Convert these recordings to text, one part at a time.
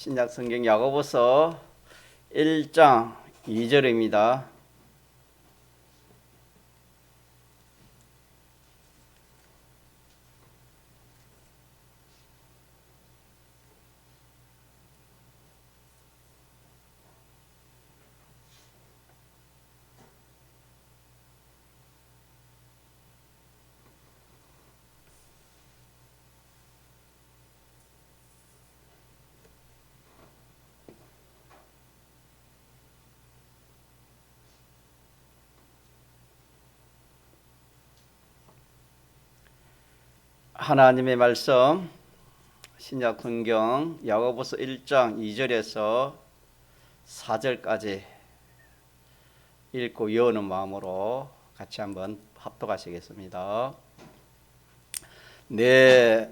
신약 성경 야고보서 1장 2절입니다. 하나님의 말씀 신약 성경 야고보서 1장 2절에서 4절까지 읽고 여는 마음으로 같이 한번 합독하시겠습니다. 내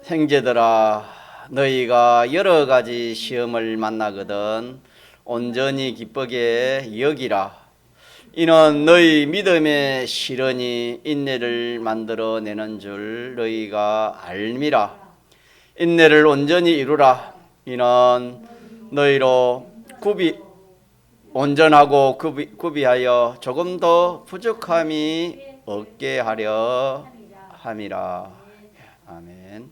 형제들아, 너희가 여러 가지 시험을 만나거든 온전히 기쁘게 여기라. 이는 너희 믿음의 시련이 인내를 만들어내는 줄 너희가 알미라. 인내를 온전히 이루라. 이는 너희로 온전하고 구비하여 조금 더 부족함이 없게 하려 함이라. 아멘.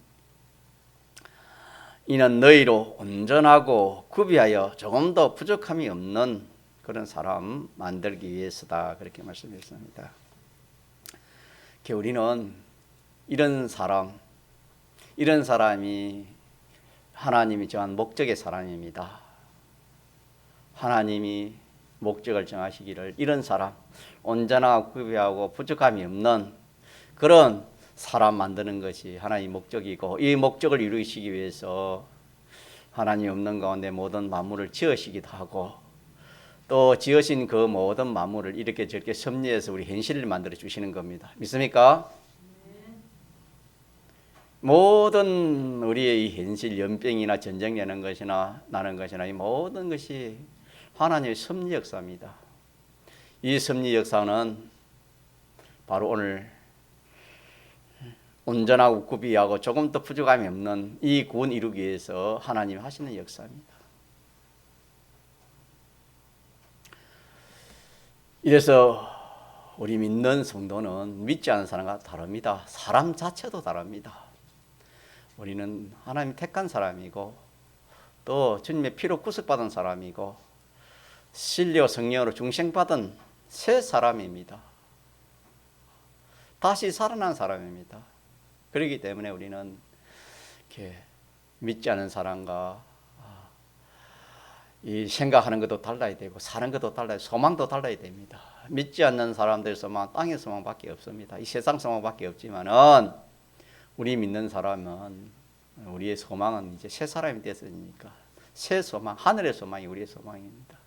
이는 너희로 온전하고 구비하여 조금 더 부족함이 없는 그런 사람 만들기 위해서다. 그렇게 말씀했습니다. 우리는 이런 사람이 하나님이 정한 목적의 사람입니다. 하나님이 목적을 정하시기를 이런 사람, 온전하고 구비하고 부족함이 없는 그런 사람 만드는 것이 하나님의 목적이고, 이 목적을 이루시기 위해서 하나님 없는 가운데 모든 만물을 지으시기도 하고, 또 지으신 그 모든 만물을 이렇게 저렇게 섭리해서 우리 현실을 만들어 주시는 겁니다. 믿습니까? 모든 우리의 이 현실, 연병이나 전쟁 나는 것이나 이 모든 것이 하나님의 섭리 역사입니다. 이 섭리 역사는 바로 오늘 온전하고 구비하고 조금 더 부족함이 없는 이 구원 이루기 위해서 하나님이 하시는 역사입니다. 이래서 우리 믿는 성도는 믿지 않는 사람과 다릅니다. 사람 자체도 다릅니다. 우리는 하나님 택한 사람이고, 또 주님의 피로 구속받은 사람이고, 진리와 성령으로 중생받은 새 사람입니다. 다시 살아난 사람입니다. 그렇기 때문에 우리는 이렇게 믿지 않는 사람과 이 생각하는 것도 달라야 되고, 사는 것도 달라야 되고, 소망도 달라야 됩니다. 믿지 않는 사람들 소망, 땅의 소망밖에 없습니다. 이 세상 소망밖에 없지만은 우리 믿는 사람은, 우리의 소망은 이제 새 사람이 됐으니까 새 소망, 하늘의 소망이 우리의 소망입니다.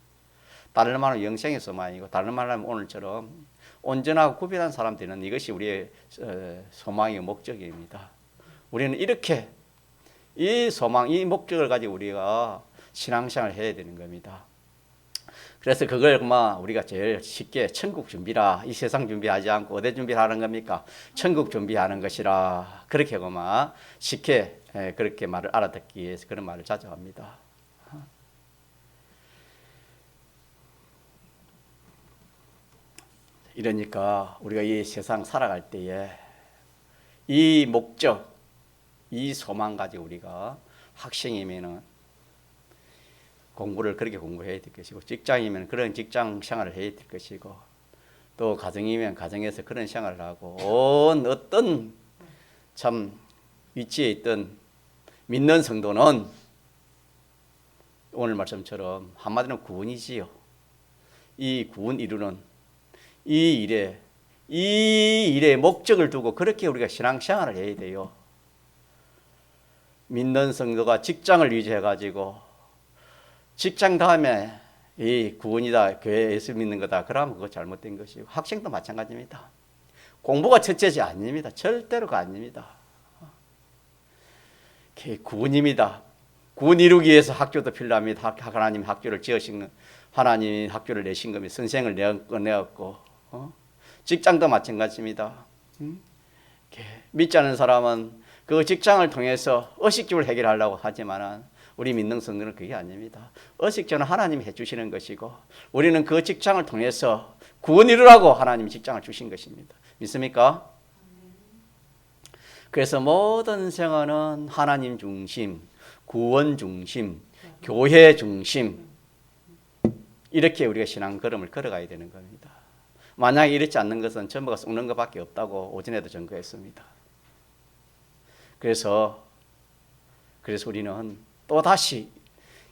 다른 말로 영생의 소망이고, 다른 말로 하면 오늘처럼 온전하고 구별한 사람 되는 이것이 우리의 소망의 목적입니다. 우리는 이렇게 이 소망, 이 목적을 가지고 우리가 신앙생활을 해야 되는 겁니다. 그래서 그걸 우리가 제일 쉽게 천국 준비라, 이 세상 준비하지 않고 어디 준비하는 겁니까? 천국 준비하는 것이라, 그렇게 쉽게 그렇게 말을 알아듣기 위해서 그런 말을 자주 합니다. 이러니까 우리가 이 세상 살아갈 때에 이 목적, 이 소망 가지고 우리가 학생이면은 공부를 그렇게 공부해야 될 것이고, 직장이면 그런 직장 생활을 해야 될 것이고, 또 가정이면 가정에서 그런 생활을 하고, 어떤 참 위치에 있던 믿는 성도는 오늘 말씀처럼 한마디로 구원이지요. 이 구원 이루는 이 일의 목적을 두고 그렇게 우리가 신앙생활을 해야 돼요. 믿는 성도가 직장을 유지해가지고 직장 다음에 이 구원이다, 교회 예수 믿는 거다, 그러면 그거 잘못된 것이고, 학생도 마찬가지입니다. 공부가 첫째지 아닙니다. 절대로가 아닙니다. 구원입니다. 구원 이루기 위해서 학교도 필요합니다. 하나님 학교를 지으신, 하나님 학교를 내신 겁니다. 선생을 내었고, 직장도 마찬가지입니다. 믿지 않는 사람은 그 직장을 통해서 의식주를 해결하려고 하지만은 우리 믿는 성도는 그게 아닙니다. 의식주는 하나님이 해주시는 것이고 우리는 그 직장을 통해서 구원 이루라고 하나님이 직장을 주신 것입니다. 믿습니까? 그래서 모든 생활은 하나님 중심, 구원 중심, 교회 중심 이렇게 우리가 신앙 걸음을 걸어가야 되는 겁니다. 만약에 이렇지 않는 것은 전부가 썩는 것밖에 없다고 오전에도 전거했습니다. 그래서 우리는 또다시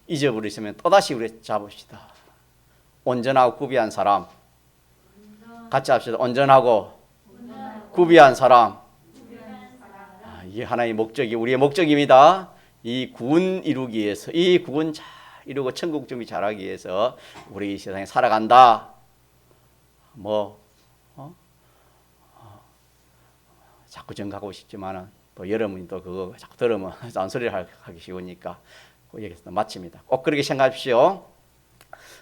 잊어버리시면 또다시 우리 잡읍시다. 온전하고 구비한 사람 같이 합시다. 온전하고 구비한 사람. 이게 하나의 목적이 우리의 목적입니다. 이 구원 이루기 위해서 이 구원 잘 이루고 천국 준비 잘하기 위해서 우리 이 세상에 살아간다. 자꾸 정가고 싶지만은 또 여러분이 또 그거 자꾸 들으면 잔소리를 하기 쉬우니까 여기서 마칩니다. 꼭 그렇게 생각하십시오.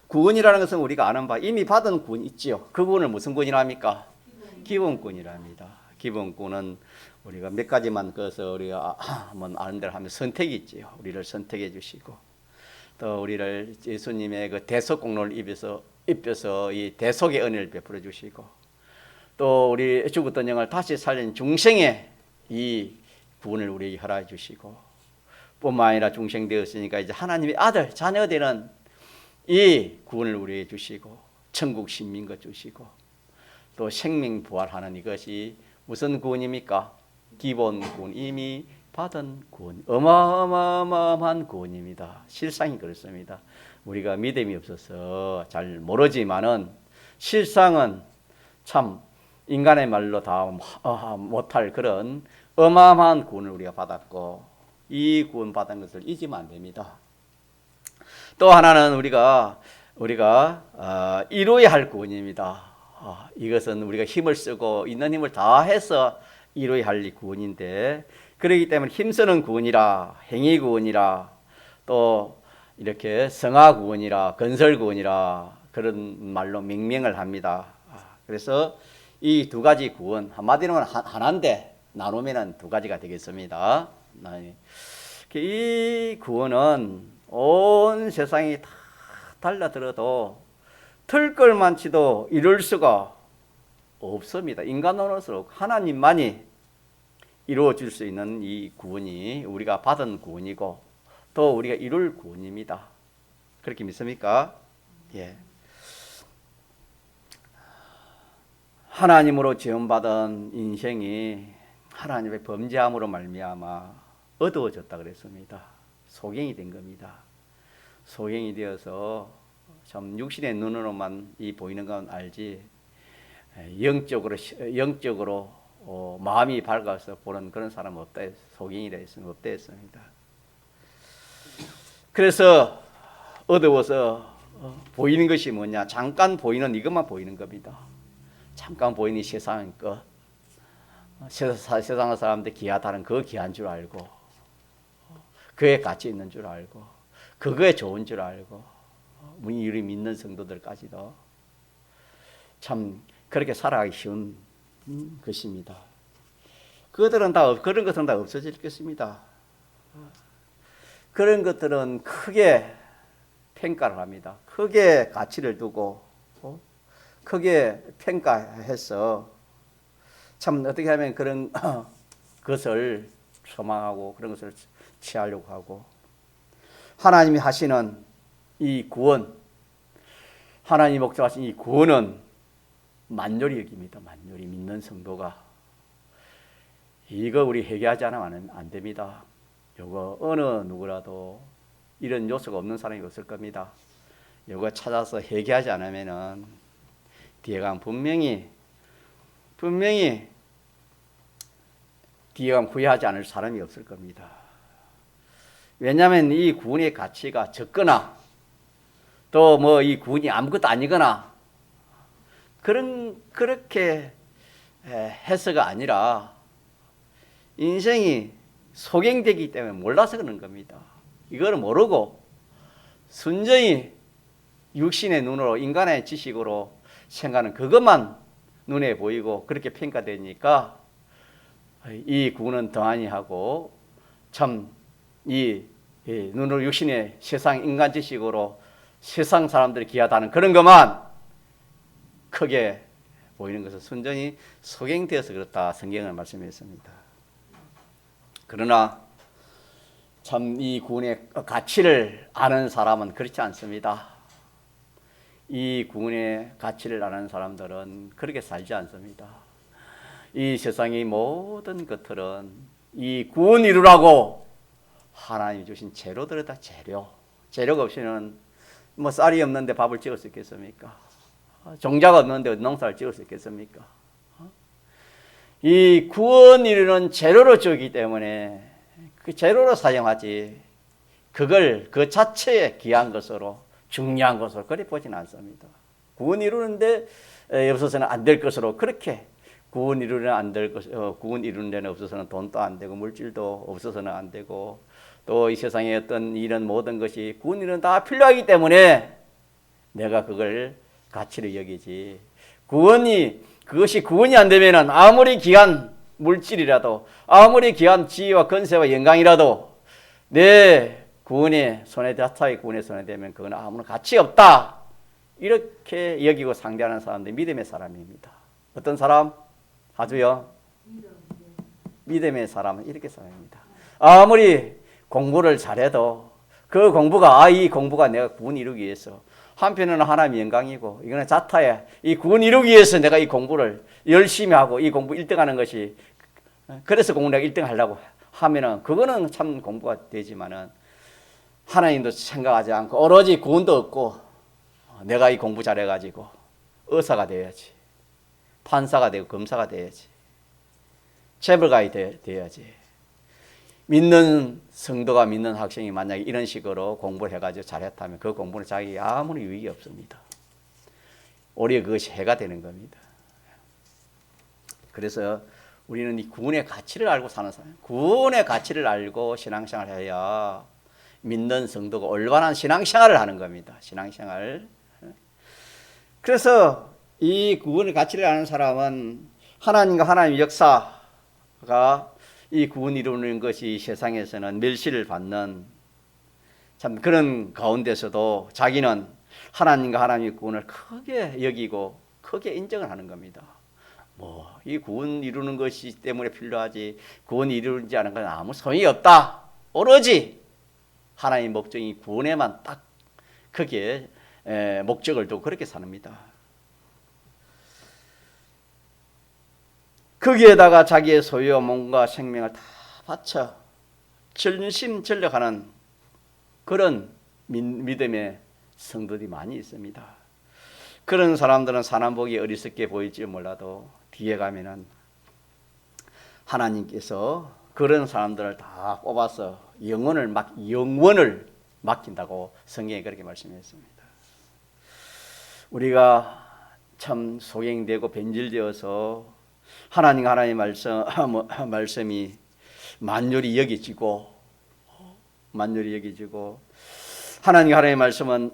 구원이라는 것은 우리가 아는 바 이미 받은 구원 있지요. 그 구원을 무슨 구원이랍니까? 기본구원이랍니다. 기본구원은 우리가 몇 가지만 그래서 우리가 한번 아는 대로 하면 선택이 있지요. 우리를 선택해 주시고 또 우리를 예수님의 그 대속 공로를 입혀서 이 대속의 은혜를 베풀어 주시고 또 우리 죽었던 영을 다시 살린 중생의 이 구원을 우리에게 허락해 주시고 뿐만 아니라 중생되었으니까 이제 하나님의 아들 자녀 되는 이 구원을 우리에게 주시고 천국 신민것 주시고 또 생명 부활하는 이것이 무슨 구원입니까? 기본 구원, 이미 받은 구원, 어마어마한 구원입니다. 실상이 그렇습니다. 우리가 믿음이 없어서 잘 모르지만은 실상은 참 인간의 말로 다 못할 그런 어마어마한 구원을 우리가 받았고 이 구원 받은 것을 잊으면 안 됩니다. 또 하나는 우리가 이루어야 할 구원입니다. 이것은 우리가 힘을 쓰고 있는 힘을 다해서 이루어야 할 구원인데 그렇기 때문에 힘쓰는 구원이라 행위 구원이라 또 이렇게 성화 구원이라 건설 구원이라 그런 말로 명명을 합니다. 그래서 이 두 가지 구원 한마디로는 하나인데 나누면 두 가지가 되겠습니다. 이 구원은 온 세상이 다 달라들어도 틀걸만치도 이룰 수가 없습니다. 인간으로서 하나님만이 이루어 줄 수 있는 이 구원이 우리가 받은 구원이고 또 우리가 이룰 구원입니다. 그렇게 믿습니까? 예. 하나님으로 지원받은 인생이 하나님의 범죄함으로 말미암아 어두워졌다 그랬습니다. 소경이 된 겁니다. 소경이 되어서 참 육신의 눈으로만 이 보이는 건 알지 영적으로 마음이 밝아서 보는 그런 사람은 없다. 소경이라 했으면 없다 했습니다. 그래서 어두워서 보이는 것이 뭐냐? 잠깐 보이는 이것만 보이는 겁니다. 잠깐 보이는 세상의 것. 세상 사람들 귀하다는 그 귀한 줄 알고 그에 가치 있는 줄 알고 그거에 좋은 줄 알고 우리 믿는 성도들까지도 참 그렇게 살아가기 쉬운 것입니다. 그런 것은 다 없어질 것입니다. 그런 것들은 크게 평가를 합니다. 크게 가치를 두고 크게 평가해서 참 어떻게 하면 그런 것을 소망하고 그런 것을 취하려고 하고 하나님이 하시는 이 구원 하나님이 목적하신 이 구원은 만요리 여깁니다. 만요리 믿는 성도가 이거 우리 회개하지 않으면 안 됩니다. 이거 어느 누구라도 이런 요소가 없는 사람이 없을 겁니다. 이거 찾아서 회개하지 않으면은 뒤에 가면 분명히 뒤에 가면 후회하지 않을 사람이 없을 겁니다. 왜냐하면 이 구원의 가치가 적거나 또 뭐 이 구원이 아무것도 아니거나 그렇게 해서가 아니라 인생이 소경되기 때문에 몰라서 그런 겁니다. 이걸 모르고 순전히 육신의 눈으로 인간의 지식으로 생각하는 그것만 눈에 보이고 그렇게 평가되니까 이 구원은 더하니 하고 참 이 눈으로 육신의 세상 인간 지식으로 세상 사람들이 기하다는 그런 것만 크게 보이는 것은 순전히 소경되어서 그렇다 성경은 말씀했습니다. 그러나 참 이 구원의 가치를 아는 사람은 그렇지 않습니다. 이 구원의 가치를 아는 사람들은 그렇게 살지 않습니다. 이 세상의 모든 것들은 이 구원 이루라고 하나님이 주신 재료들이다. 재료가 없이는 뭐 쌀이 없는데 밥을 지을 수 있겠습니까? 종자가 없는데 농사를 지을 수 있겠습니까? 이 구원 이루는 재료로 주기 때문에 그 재료로 사용하지 그걸 그 자체에 귀한 것으로 중요한 것으로 그리 보지는 않습니다. 구원 이루는데 없어서는 안 될 것으로 그렇게 구원 이루는 안 될 것, 구원 이루는 데는 없어서는 돈도 안 되고 물질도 없어서는 안 되고 또 이 세상의 어떤 이런 모든 것이 구원 이루는 다 필요하기 때문에 내가 그걸 가치를 여기지. 그것이 구원이 안 되면은 아무리 귀한 물질이라도 아무리 귀한 지위와 건세와 영광이라도 내 구원의 손에 자타의 구원의 손에 대면 그건 아무런 가치 없다. 이렇게 여기고 상대하는 사람들이 믿음의 사람입니다. 어떤 사람? 아주요? 믿음의 사람은 이렇게 사람입니다. 아무리 공부를 잘해도 그 공부가 이 공부가 내가 구원 이루기 위해서 한편으로는 하나님의 영광이고 이거는 자타에 이 구원 이루기 위해서 내가 이 공부를 열심히 하고 이 공부 1등하는 것이 그래서 공부 내가 1등 하려고 하면은 그거는 참 공부가 되지만은 하나님도 생각하지 않고 오로지 구원도 없고 내가 이 공부 잘해가지고 의사가 돼야지, 판사가 되고 검사가 돼야지, 재벌가이 돼야지. 믿는 성도가 믿는 학생이 만약에 이런 식으로 공부를 해가지고 잘했다면 그 공부는 자기에게 아무런 유익이 없습니다. 오히려 그것이 해가 되는 겁니다. 그래서 우리는 이 구원의 가치를 알고 사는 사람, 구원의 가치를 알고 신앙생활을 해야 믿는 성도가 올바른 신앙생활을 하는 겁니다. 신앙생활. 그래서 이 구원의 가치를 아는 사람은 하나님과 하나님의 역사가 이 구원 이루는 것이 세상에서는 멸시를 받는 참 그런 가운데서도 자기는 하나님과 하나님의 구원을 크게 여기고 크게 인정을 하는 겁니다. 이 구원 이루는 것이 때문에 필요하지 구원 이루지 않은 건 아무 소용이 없다. 오로지 하나님의 목적이 구원에만 딱 크게 목적을 두고 그렇게 삽니다. 거기에다가 자기의 소유와 몸과 생명을 다 바쳐 전심전력하는 그런 믿음의 성도들이 많이 있습니다. 그런 사람들은 사람보기 어리석게 보일지 몰라도 뒤에 가면은 하나님께서 그런 사람들을 다 뽑아서 영원을 맡긴다고 성경에 그렇게 말씀했습니다. 우리가 참 소경되고 변질되어서 하나님과 하나님의 말씀이 만yor히 여겨지고 하나님과 하나님의 말씀은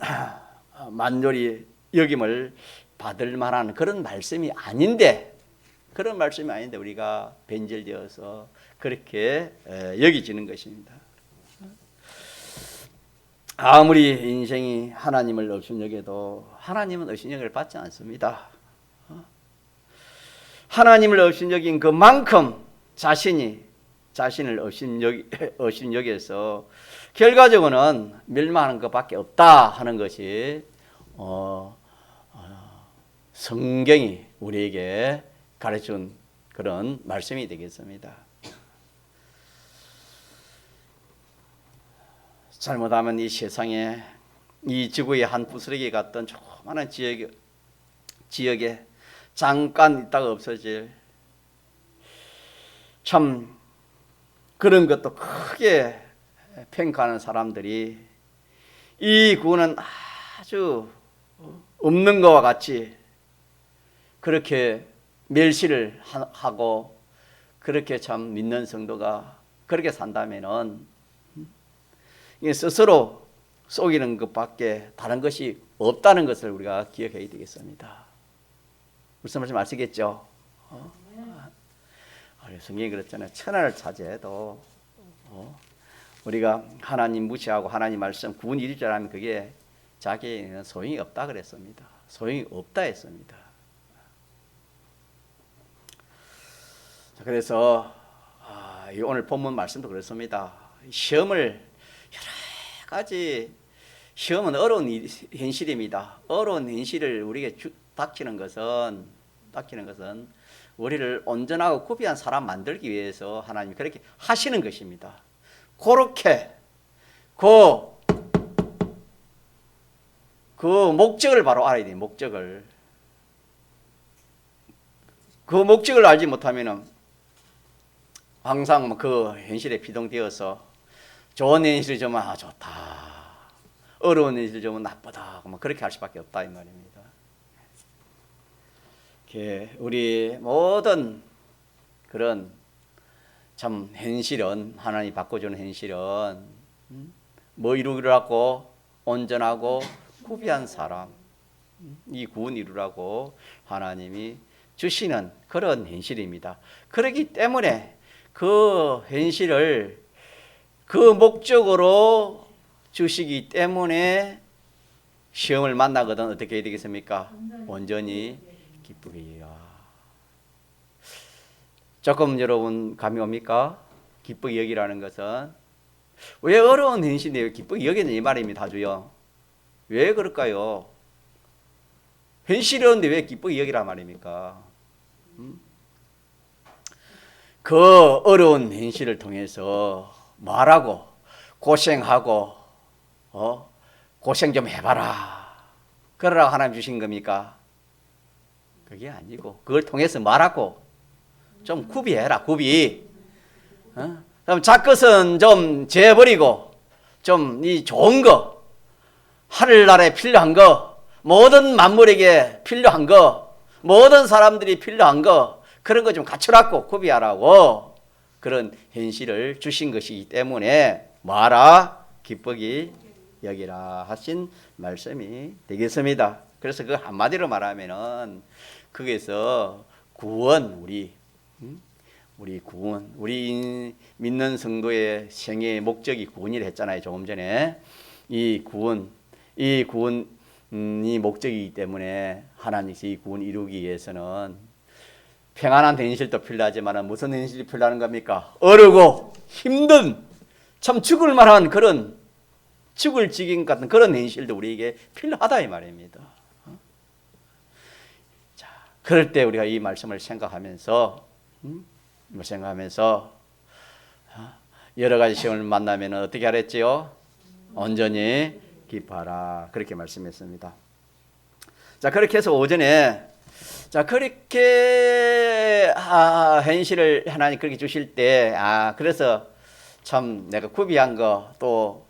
만yor히 여김을 받을 만한 그런 말씀이 아닌데 우리가 변질되어서 그렇게 여겨지는 것입니다. 아무리 인생이 하나님을 업신여겨도 하나님은 업신여김을 받지 않습니다. 하나님을 업신여긴 그만큼 자신을 업신여겨서 결과적으로는 멸망하는 것밖에 없다 하는 것이 성경이 우리에게 가르쳐준 그런 말씀이 되겠습니다. 잘못하면 이 세상에 이 지구의 한 부스러기 같던 조그마한 지역에 잠깐 있다가 없어질 참 그런 것도 크게 평가하는 사람들이 이 구원은 아주 없는 것과 같이 그렇게 멸시를 하고 그렇게 참 믿는 성도가 그렇게 산다면은 스스로 속이는 것밖에 다른 것이 없다는 것을 우리가 기억해야 되겠습니다. 무슨 말씀 아시겠죠? 성경이 그렇잖아요. 천하를 차지해도 우리가 하나님 무시하고 하나님 말씀 구원 이룰 줄 알면 그게 자기에는 소용이 없다 그랬습니다. 소용이 없다 했습니다. 그래서 오늘 본문 말씀도 그렇습니다. 시험을 여러 가지 시험은 어려운 현실입니다. 어려운 현실을 우리에게 닥치는 것은 우리를 온전하고 구비한 사람 만들기 위해서 하나님이 그렇게 하시는 것입니다. 그렇게 그 목적을 바로 알아야 돼요. 그 목적을 알지 못하면은 항상 그 현실에 비동되어서 좋은 현실이 좀 좋다, 어려운 현실이 좀 나쁘다, 그렇게 할 수밖에 없다 이 말입니다. 우리 모든 그런 참 현실은 하나님이 바꿔주는 현실은 뭐 이루라고 온전하고 구비한 사람, 이 구원 이루라고 하나님이 주시는 그런 현실입니다. 그렇기 때문에 그 현실을 그 목적으로 주시기 때문에 시험을 만나거든 어떻게 해야 되겠습니까? 온전히 기쁘게 해야. 조금 여러분 감이 옵니까? 기쁘게 여기라는 것은 왜 어려운 현실인데 기쁘게 여기는 이 말입니다. 아주요. 왜 그럴까요? 현실이 어려운데 왜 기쁘게 여기란 말입니까? 그 어려운 현실을 통해서 말하고 고생하고 고생 좀 해봐라 그러라고 하나님 주신 겁니까? 그게 아니고 그걸 통해서 말하고 좀 구비해라. 구비. 그럼 작것은 좀 재버리고 좀 이 좋은 거, 하늘나라에 필요한 거, 모든 만물에게 필요한 거, 모든 사람들이 필요한 거, 그런 거 좀 갖춰놨고 구비하라고 그런 현실을 주신 것이기 때문에 뭐하라? 기쁘게 여기라 하신 말씀이 되겠습니다. 그래서 그 한마디로 말하면은 거기서 구원, 우리 구원, 우리 믿는 성도의 생애의 목적이 구원이라 했잖아요. 조금 전에 이 구원이 목적이기 때문에 하나님께서 이 구원 이루기 위해서는 평안한 현실도 필요하지만 무슨 현실이 필요한 겁니까? 어려고 힘든 참 죽을 만한 그런 죽을 지경 같은 그런 현실도 우리에게 필요하다 이 말입니다. 자, 그럴 때 우리가 이 말씀을 생각하면서 여러 가지 시험을 만나면 어떻게 하랬지요? 온전히 기뻐하라 그렇게 말씀했습니다. 자, 그렇게 해서 오전에 그렇게 현실을 하나님 그렇게 주실 때 그래서 참 내가 구비한 거 또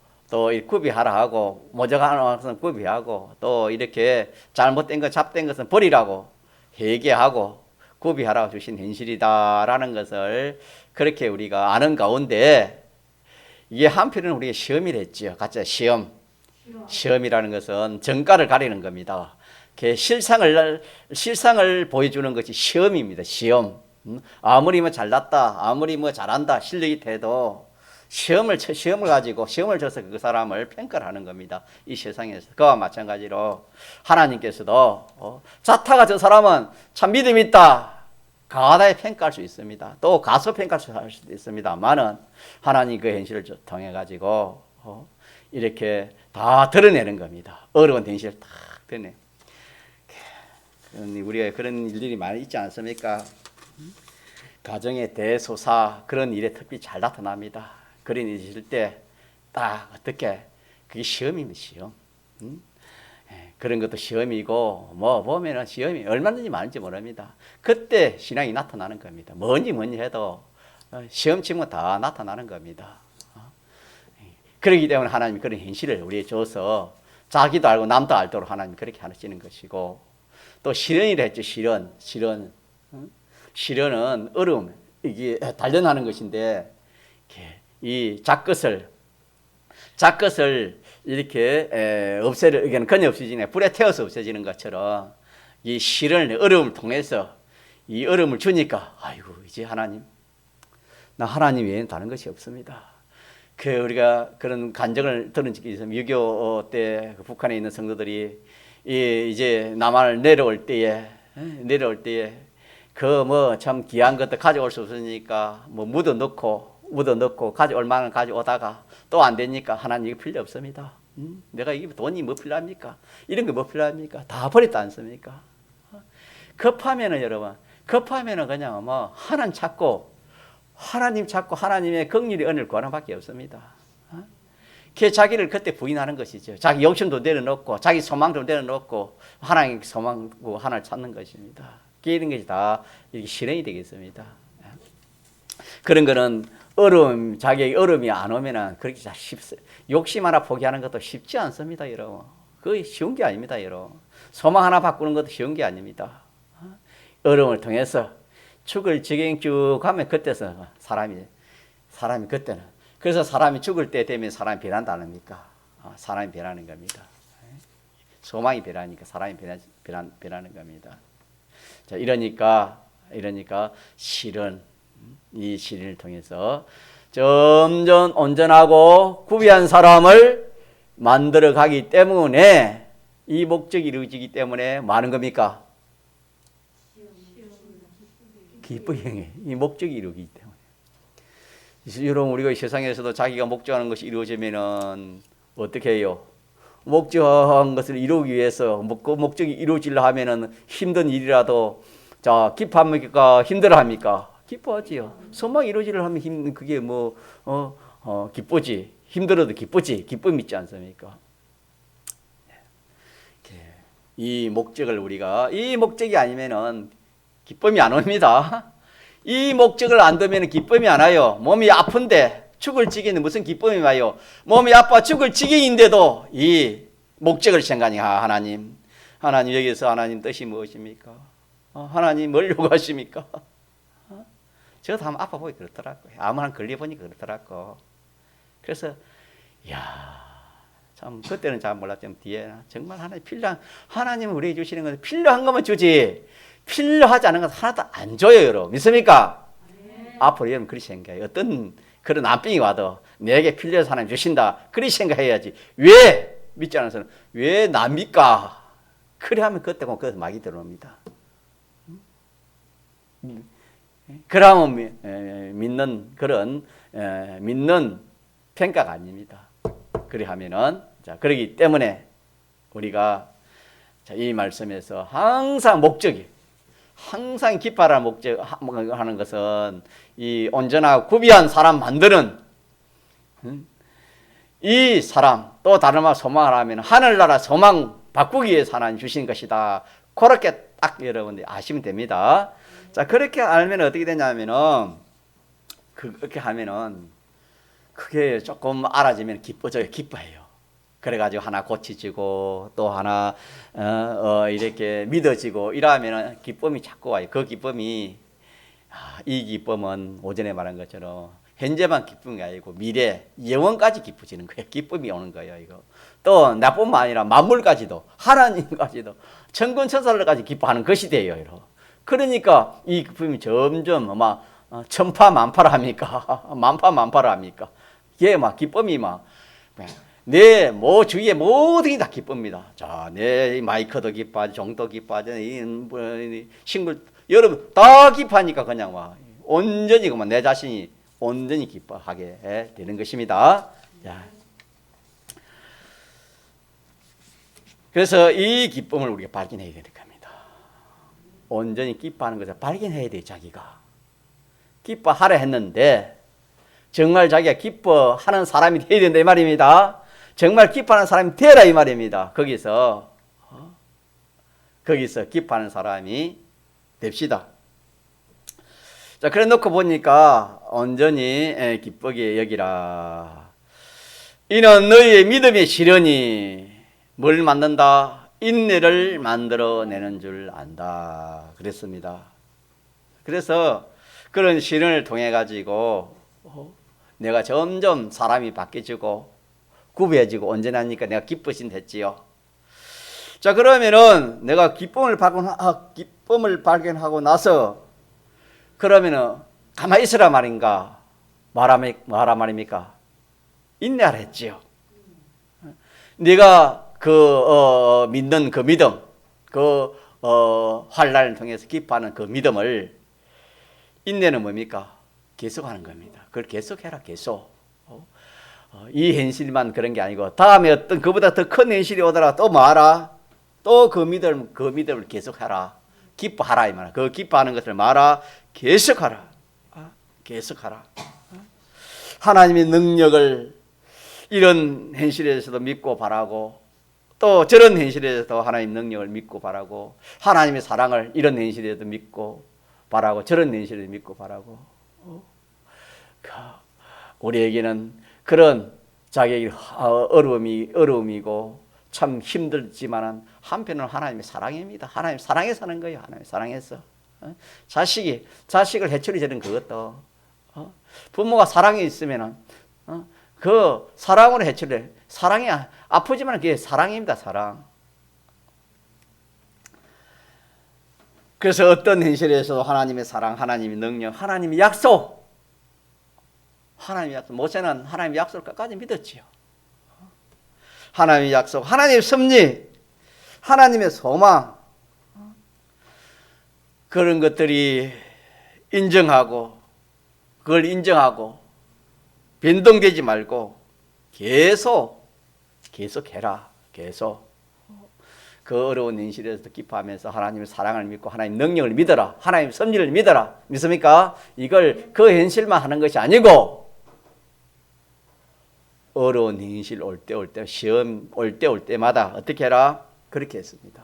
구비하라 하고 모자란 것은 구비하고 또 이렇게 잘못된 것 잡된 것은 버리라고 회개하고 구비하라고 주신 현실이다라는 것을 그렇게 우리가 아는 가운데 이게 한편으로는 우리가 시험이라 했죠. 가짜 시험이라는 것은 정가를 가리는 겁니다. 실상을 보여주는 것이 시험입니다. 시험. 아무리 잘났다, 아무리 잘한다, 실력이 돼도 시험을 가지고 시험을 줘서 그 사람을 평가를 하는 겁니다. 이 세상에서. 그와 마찬가지로 하나님께서도 자타가 저 사람은 참 믿음이 있다. 강하다에 평가할 수 있습니다. 또 가서 평가할 수도 있습니다만은 하나님 그 현실을 통해 가지고 이렇게 다 드러내는 겁니다. 어려운 현실을 다 드러내. 우리가 그런 일들이 많이 있지 않습니까? 가정의 대소사 그런 일에 특히 잘 나타납니다. 그런 일이 있을 때 딱 어떻게 그게 시험입니다. 시험. 그런 것도 시험이고 보면은 시험이 얼마든지 많은지 모릅니다. 그때 신앙이 나타나는 겁니다. 뭐니 해도 시험 치면 다 나타나는 겁니다. 그렇기 때문에 하나님이 그런 현실을 우리에게 줘서 자기도 알고 남도 알도록 하나님이 그렇게 하시는 것이고 또 시련이라 했죠. 시련은 어려움, 이게 단련하는 것인데 이 작것을 이렇게 그냥 없어지네. 불에 태워서 없어지는 것처럼 이 시련을 어려움을 통해서 이 어려움을 주니까 아이고 이제 하나님 나 하나님 외에는 다른 것이 없습니다. 우리가 그런 간증을 들은 적이 있습니다. 6.25 때 북한에 있는 성도들이 이제 남한을 내려올 때에 그 뭐 참 귀한 것도 가져올 수 없으니까 뭐 묻어넣고 가져올 만한 가져오다가 또 안 되니까 하나님 이거 필요 없습니다. 내가 이게 돈이 뭐 필요합니까? 이런 거 뭐 필요합니까? 다 버렸다 않습니까? 급하면은 여러분, 그냥 뭐 하나님 찾고 하나님의 긍휼의 은혜를 구하는 밖에 없습니다. 그 자기를 그때 부인하는 것이죠. 자기 욕심도 내려놓고 자기 소망도 내려놓고 하나님 소망고 하나를 찾는 것입니다. 이런 것이 다 이렇게 실행이 되겠습니다. 그런 거는 자기의 어려움이 안 오면은 그렇게 잘 욕심 하나 포기하는 것도 쉽지 않습니다, 여러분. 그게 쉬운 게 아닙니다, 여러분. 소망 하나 바꾸는 것도 쉬운 게 아닙니다. 어려움을 통해서 죽을 지경 쭉 가면 그때서 사람이 그때는 그래서 사람이 죽을 때 되면 사람이 변한다 아닙니까? 사람이 변하는 겁니다. 소망이 변하니까 사람이 변하는 겁니다. 자, 이러니까 이 시련을 통해서 점점 온전하고 구비한 사람을 만들어 가기 때문에 이 목적이 이루어지기 때문에 뭐 하는 겁니까? 기쁘게 이 목적이 이루어지기 때문에. 여러분, 우리가 이 세상에서도 자기가 목적하는 것이 이루어지면은 어떻게 해요? 목적한 것을 이루기 위해서 그 목적이 이루어지려 하면은 힘든 일이라도 자 기뻐합니까? 힘들어합니까? 기뻐하지요. 소망이 이루어지려 하면 그게 뭐 기쁘지. 힘들어도 기쁘지. 기쁨 있지 않습니까? 이 목적이 아니면은 기쁨이 안 옵니다. 이 목적을 안 두면 기쁨이 안 와요. 몸이 아픈데 죽을 지경인데 무슨 기쁨이 와요. 몸이 아파 죽을 지경인데도 이 목적을 생각하니까 하나님 여기서 하나님 뜻이 무엇입니까? 하나님 뭘 요구하십니까? 저도 한번 아파 보기 그렇더라고요. 아무나 걸려보니까 그렇더라고. 그래서 참 그때는 잘 몰랐지만 뒤에 정말 하나님은 우리에게 주시는 것은 필요한 것만 주지 필요하지 않은 것 하나도 안 줘요, 여러분. 믿습니까? 네. 앞으로 여러분 그렇게 생각해요. 어떤 그런 난병이 와도 내게 필요해서 하나님 주신다. 그렇게 생각해야지. 왜? 믿지 않은 사람은 왜 납니까? 그래 하면 그때고 그것도 막이 들어옵니다. 그러면 믿는 평가가 아닙니다. 그래 하면은 그러기 때문에 우리가 이 말씀에서 항상 기뻐하라는 목적하는 것은 이 온전하고 구비한 사람 만드는 이 사람 또 다른 말 소망을 하면 하늘나라 소망 바꾸기 위해서 하나님 주신 것이다. 그렇게 딱 여러분들이 아시면 됩니다. 자, 그렇게 알면 어떻게 되냐면은 그렇게 하면은 그게 조금 알아지면 기뻐해요. 그래가지고 하나 고치지고 또 하나 이렇게 믿어지고 이러면 기쁨이 자꾸 와요. 그 기쁨이 이 기쁨은 오전에 말한 것처럼 현재만 기쁨이 아니고 미래 영원까지 기뻐지는 거예요. 기쁨이 오는 거예요. 이거 또 나뿐만 아니라 만물까지도 하나님까지도 천군 천사들까지 기뻐하는 것이 돼요. 이러. 그러니까 이 기쁨이 점점 막 천파만파를 합니까? 만파만파를 합니까? 이게 막 기쁨이 내 주위에 모든 게 다 기쁩니다. 자, 내 마이크도 기뻐하지, 종도 기뻐하지, 싱글 여러분 다 기뻐하니까 그냥 온전히 내 자신이 온전히 기뻐하게 되는 것입니다. 자. 그래서 이 기쁨을 우리가 발견해야 되는 겁니다. 온전히 기뻐하는 것을 발견해야 돼. 자기가 기뻐하려 했는데 정말 자기가 기뻐하는 사람이 되어야 된다 이 말입니다. 정말 기뻐하는 사람이 되라 이 말입니다. 거기서 기뻐하는 사람이 됩시다. 자, 그래 놓고 보니까 온전히 기쁘게 여기라. 이는 너희의 믿음의 시련이 뭘 만든다? 인내를 만들어내는 줄 안다. 그랬습니다. 그래서 그런 시련을 통해 가지고 내가 점점 사람이 바뀌어지고 구비해지고 온전하니까 내가 기쁘신 됐지요. 자, 그러면은 내가 기쁨을 발견하고 나서 그러면은 가만히 있으라 말인가? 말아 말입니까? 인내하라 했지요. 네가 믿는 그 믿음, 환난을 통해서 기뻐하는 그 믿음을, 인내는 뭡니까? 계속하는 겁니다. 그걸 계속해라, 계속. 이 현실만 그런 게 아니고 다음에 어떤 그보다 더 큰 현실이 오더라 또 뭐하라? 또 그 믿음을 계속하라. 기뻐하라 이 말이야. 그 기뻐하는 것을 말아 계속하라. 계속하라. 하나님의 능력을 이런 현실에서도 믿고 바라고, 또 저런 현실에서도 하나님 능력을 믿고 바라고, 하나님의 사랑을 이런 현실에도 믿고 바라고, 저런 현실에도 믿고 바라고. 우리에게는 그런 자격이 어려움이고 참 힘들지만은 한편으로는 하나님의 사랑입니다. 하나님 사랑에 사는 거예요. 하나님 사랑해서. 자식을 해초리 저는 그것도 부모가 사랑이 있으면은 그 사랑으로 해초리, 사랑이 아프지만 그게 사랑입니다. 사랑. 그래서 어떤 현실에서도 하나님의 사랑, 하나님의 능력, 하나님의 약속, 모세는 하나님의 약속을 끝까지 믿었지요. 하나님의 약속, 하나님의 섭리, 하나님의 소망, 그런 것들이 그걸 인정하고 변동되지 말고 계속해라. 계속. 그 어려운 현실에서도 기뻐하면서 하나님의 사랑을 믿고 하나님의 능력을 믿어라. 하나님의 섭리를 믿어라. 믿습니까? 이걸 그 현실만 하는 것이 아니고 어려운 현실 올 때 시험 올 때마다 어떻게 해라? 그렇게 했습니다.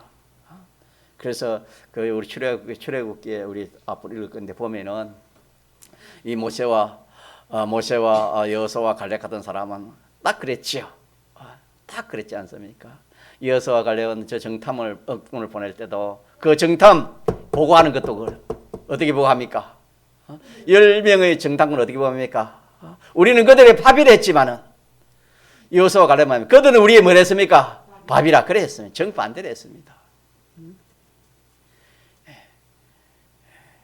그래서 그 우리 출애굽기에 우리 앞으로 읽을 건데 보면은 이 모세와 여호수아와 갈렙 같은 사람은 딱 그랬지요. 딱 그랬지 않습니까? 여호수아와 갈렙은 저 정탐을 보낼 때도 그 정탐 보고하는 것도 어떻게 보고합니까? 10명의 정탐꾼을 어떻게 보고합니까? 우리는 그들의 밥이라 했지만은 여호수아와 갈렙은 그들은 우리의 뭘 했습니까? 밥이라 그랬습니다. 정반대로 했습니다.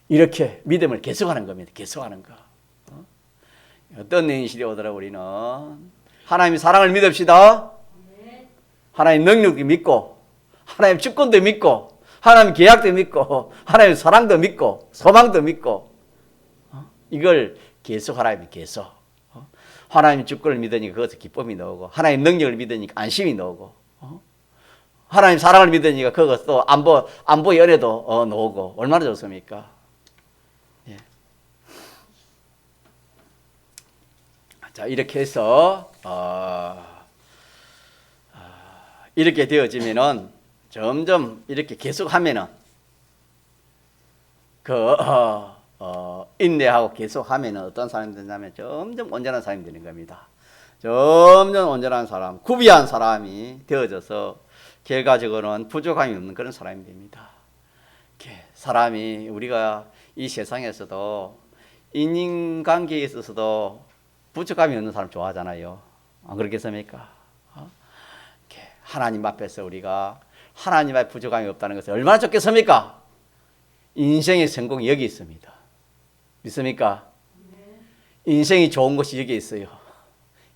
이렇게 믿음을 계속하는 겁니다. 계속하는 거. 어떤 현실이 오더라 우리는 하나님의 사랑을 믿읍시다. 하나님 능력도 믿고, 하나님 주권도 믿고, 하나님 계약도 믿고, 하나님 사랑도 믿고, 소망도 믿고, 이걸 계속하라면 계속. 하나님 주권을 믿으니까 그것에 기쁨이 나오고, 하나님 능력을 믿으니까 안심이 나오고, 하나님 사랑을 믿으니까 그것도 안보 연애도 나오고, 얼마나 좋습니까? 예. 자, 이렇게 해서 이렇게 되어지면은 점점 이렇게 계속하면은 인내하고 계속하면은 어떤 사람이 되냐면 점점 온전한 사람이 되는 겁니다. 점점 온전한 사람, 구비한 사람이 되어져서 결과적으로는 부족함이 없는 그런 사람이 됩니다. 사람이 우리가 이 세상에서도 인간관계에 있어서도 부족함이 없는 사람 좋아하잖아요. 안 그렇겠습니까? 하나님 앞에서 우리가 하나님 앞에 부족함이 없다는 것은 얼마나 좋겠습니까? 인생의 성공이 여기 있습니다. 믿습니까? 인생이 좋은 것이 여기 있어요.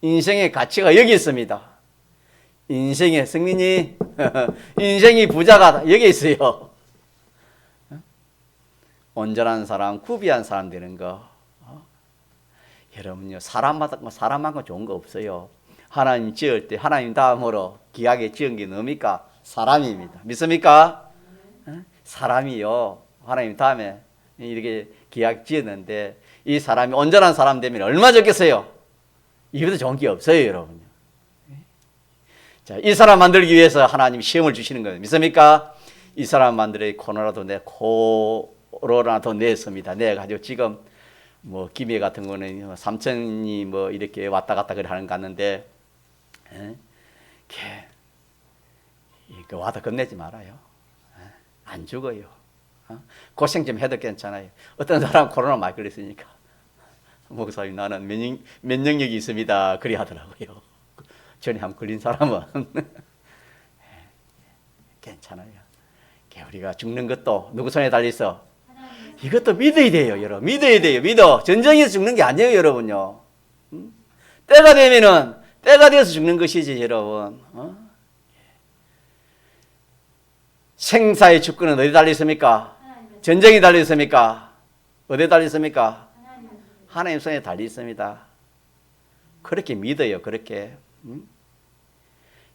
인생의 가치가 여기 있습니다. 인생의 승민이 인생이 부자가 여기 있어요. 온전한 사람, 구비한 사람 되는 거. 여러분요, 사람만큼 좋은 거 없어요. 하나님 지을 때 하나님 다음으로 귀하게 지은 게 뭡니까? 사람입니다. 믿습니까? 사람이요, 하나님 다음에 이렇게 귀하게 지었는데 이 사람이 온전한 사람 되면 얼마나 좋겠어요? 이보다 좋은 게 없어요, 여러분. 자, 이 사람 만들기 위해서 하나님이 시험을 주시는 거예요. 믿습니까? 이 사람 만들어 코로나도 냈습니다. 내가지고 지금 김해 같은 거는 삼천이 이렇게 왔다 갔다 그래 하는 거 같는데, 와도 겁내지 말아요. 안 죽어요. 고생 좀 해도 괜찮아요. 어떤 사람 코로나 많이 걸렸으니까 목사님 나는 면역력이 있습니다. 그리 하더라고요. 전에 한번 걸린 사람은 괜찮아요. 우리가 죽는 것도 누구 손에 달려있어? 이것도 믿어야 돼요, 여러분. 믿어야 돼요. 전쟁에서 죽는 게 아니에요, 여러분요. 때가 되면은 때가 되어서 죽는 것이지 여러분. 생사의 주권은 어디 달려 있습니까? 전쟁이 달려 있습니까? 어디에 달려 있습니까? 하나님 손에 달려 있습니다. 그렇게 믿어요. 그렇게.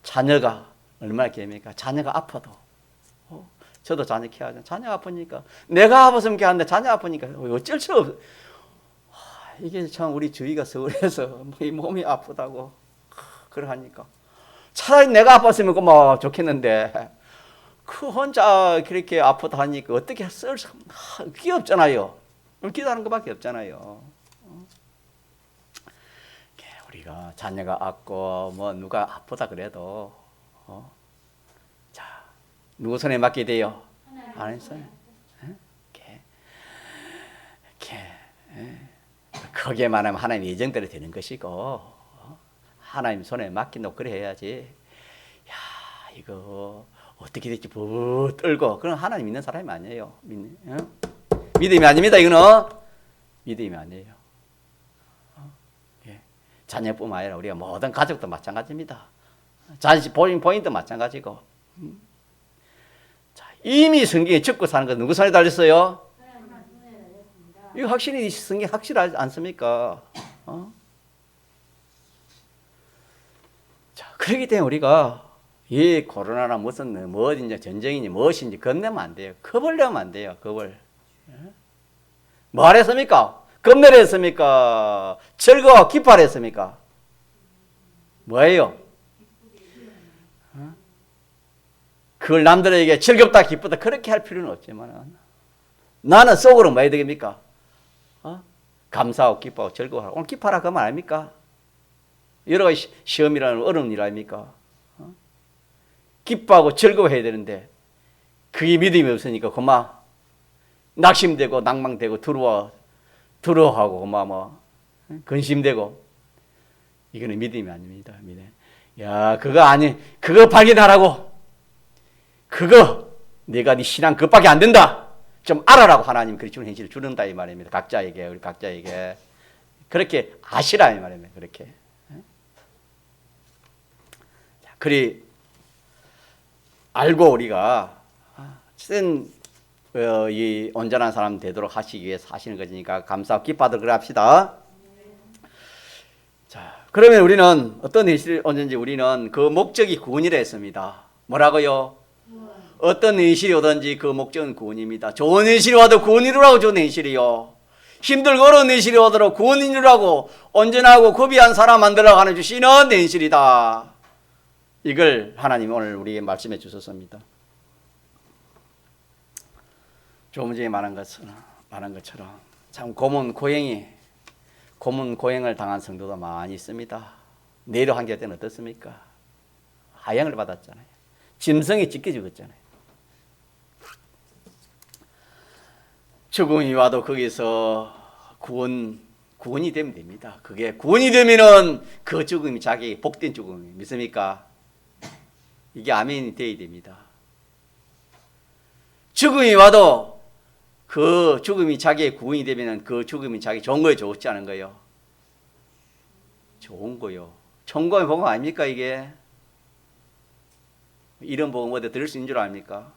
자녀가 얼마나 귀합니까? 자녀가 아파도. 저도 자녀 키워야 자녀 아프니까 내가 아팠으면 키웠는데 자녀 아프니까 어쩔 수 없어. 이게 참 우리 주위가 서울에서 이 몸이 아프다고 그러하니까 차라리 내가 아팠으면 뭐 좋겠는데 그 혼자 그렇게 아프다 하니까 어떻게 쓸 수 귀엽잖아요. 기도하는 것밖에 없잖아요. 우리가 자녀가 아고 뭐 누가 아프다 그래도 자 누구 손에 맡게 돼요? 하나님 손에. 거기에만 하면 하나님 예정대로 되는 것이고 하나님 손에 맡기놓고 그래 해야지. 야 이거 어떻게 될지 부 떨고 그럼 하나님 믿는 사람이 아니에요. 믿음이 아닙니다. 이거는 믿음이 아니에요. 자녀뿐만 아니라 우리가 모든 가족도 마찬가지입니다. 자식 본인도 마찬가지고. 자, 이미 성경에 적고 사는 건 누구 손에 달렸어요? 이거 확실히 성경 확실하지 않습니까? 자, 그렇기 때문에 우리가 이 코로나나 무슨 뭐 어딘지 전쟁이니 무엇인지 겁내면 안 돼요. 겁을 내면 안 돼요. 겁을. 뭐 하랬습니까? 겁내려 했습니까? 즐거워 기뻐하려 했습니까? 뭐예요? 그걸 남들에게 즐겁다 기쁘다 그렇게 할 필요는 없지만 나는 속으로 뭐 해야 되겠습니까? 감사하고 기뻐하고 즐거워하고 오늘 기뻐하라 그 말 아닙니까? 여러 가지 시험이라는 어려운 일 아닙니까? 기뻐하고 즐거워해야 되는데 그게 믿음이 없으니까 그만 낙심되고 낭망되고 두려워하고 그만 뭐 근심되고 이거는 믿음이 아닙니다. 믿음. 야 그거 아니 그거 발견하라고 그거 내가 네 신앙 그것밖에 안 된다. 좀 알아라고 하나님 그렇게 주는 현실을 주는다 이 말입니다. 각자에게 우리 각자에게 그렇게 아시라 이 말입니다. 그렇게 그리 알고 우리가 이 온전한 사람 되도록 하시기 위해서 하시는 것이니까 감사하고 기뻐하도록 그래 합시다. 자, 그러면 우리는 어떤 현실을 오든지 우리는 그 목적이 구원이라 했습니다. 뭐라고요? 어떤 현실이 오든지 그 목적은 구원입니다. 좋은 현실이 와도 구원 이루라고 좋은 현실이요. 힘들고 어려운 현실이 오도록 구원 이루라고 온전하고 구비한 사람 만들어 가는 주시는 현실이다. 이걸 하나님 오늘 우리에게 말씀해 주셨습니다. 조금 전에 말한 것처럼 참 고문 고행을 당한 성도도 많이 있습니다. 내려 한계 때는 어떻습니까? 하향을 받았잖아요. 짐승이 찢겨 죽었잖아요. 죽음이 와도 거기서 구원이 되면 됩니다. 그게 구원이 되면은 그 죽음이 자기 복된 죽음이 믿습니까? 이게 아멘이 되어야 됩니다. 죽음이 와도 그 죽음이 자기의 구원이 되면은 그 죽음이 자기 좋은 거예요, 좋지 않은 거예요? 좋은 거요. 천국의 복음 아닙니까 이게? 이런 복음 어디 들을 수 있는 줄 압니까?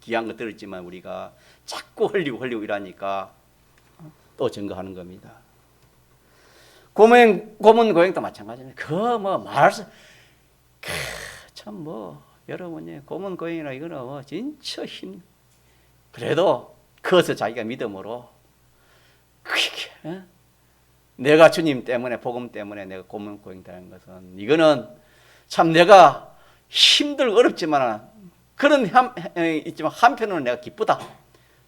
귀한 거 들었지만 우리가 자꾸 흘리고 이러니까 또 증거하는 겁니다. 고문 고행도 마찬가지입니다. 그 뭐 말할 수 참 뭐 여러분이 고문 고행이나 이거는 뭐 진짜 그래도 그것을 자기가 믿음으로 내가 주님 때문에 복음 때문에 내가 고문 고행되는 것은 이거는 참 내가 힘들고 어렵지만 그런 있지만 한편으로는 내가 기쁘다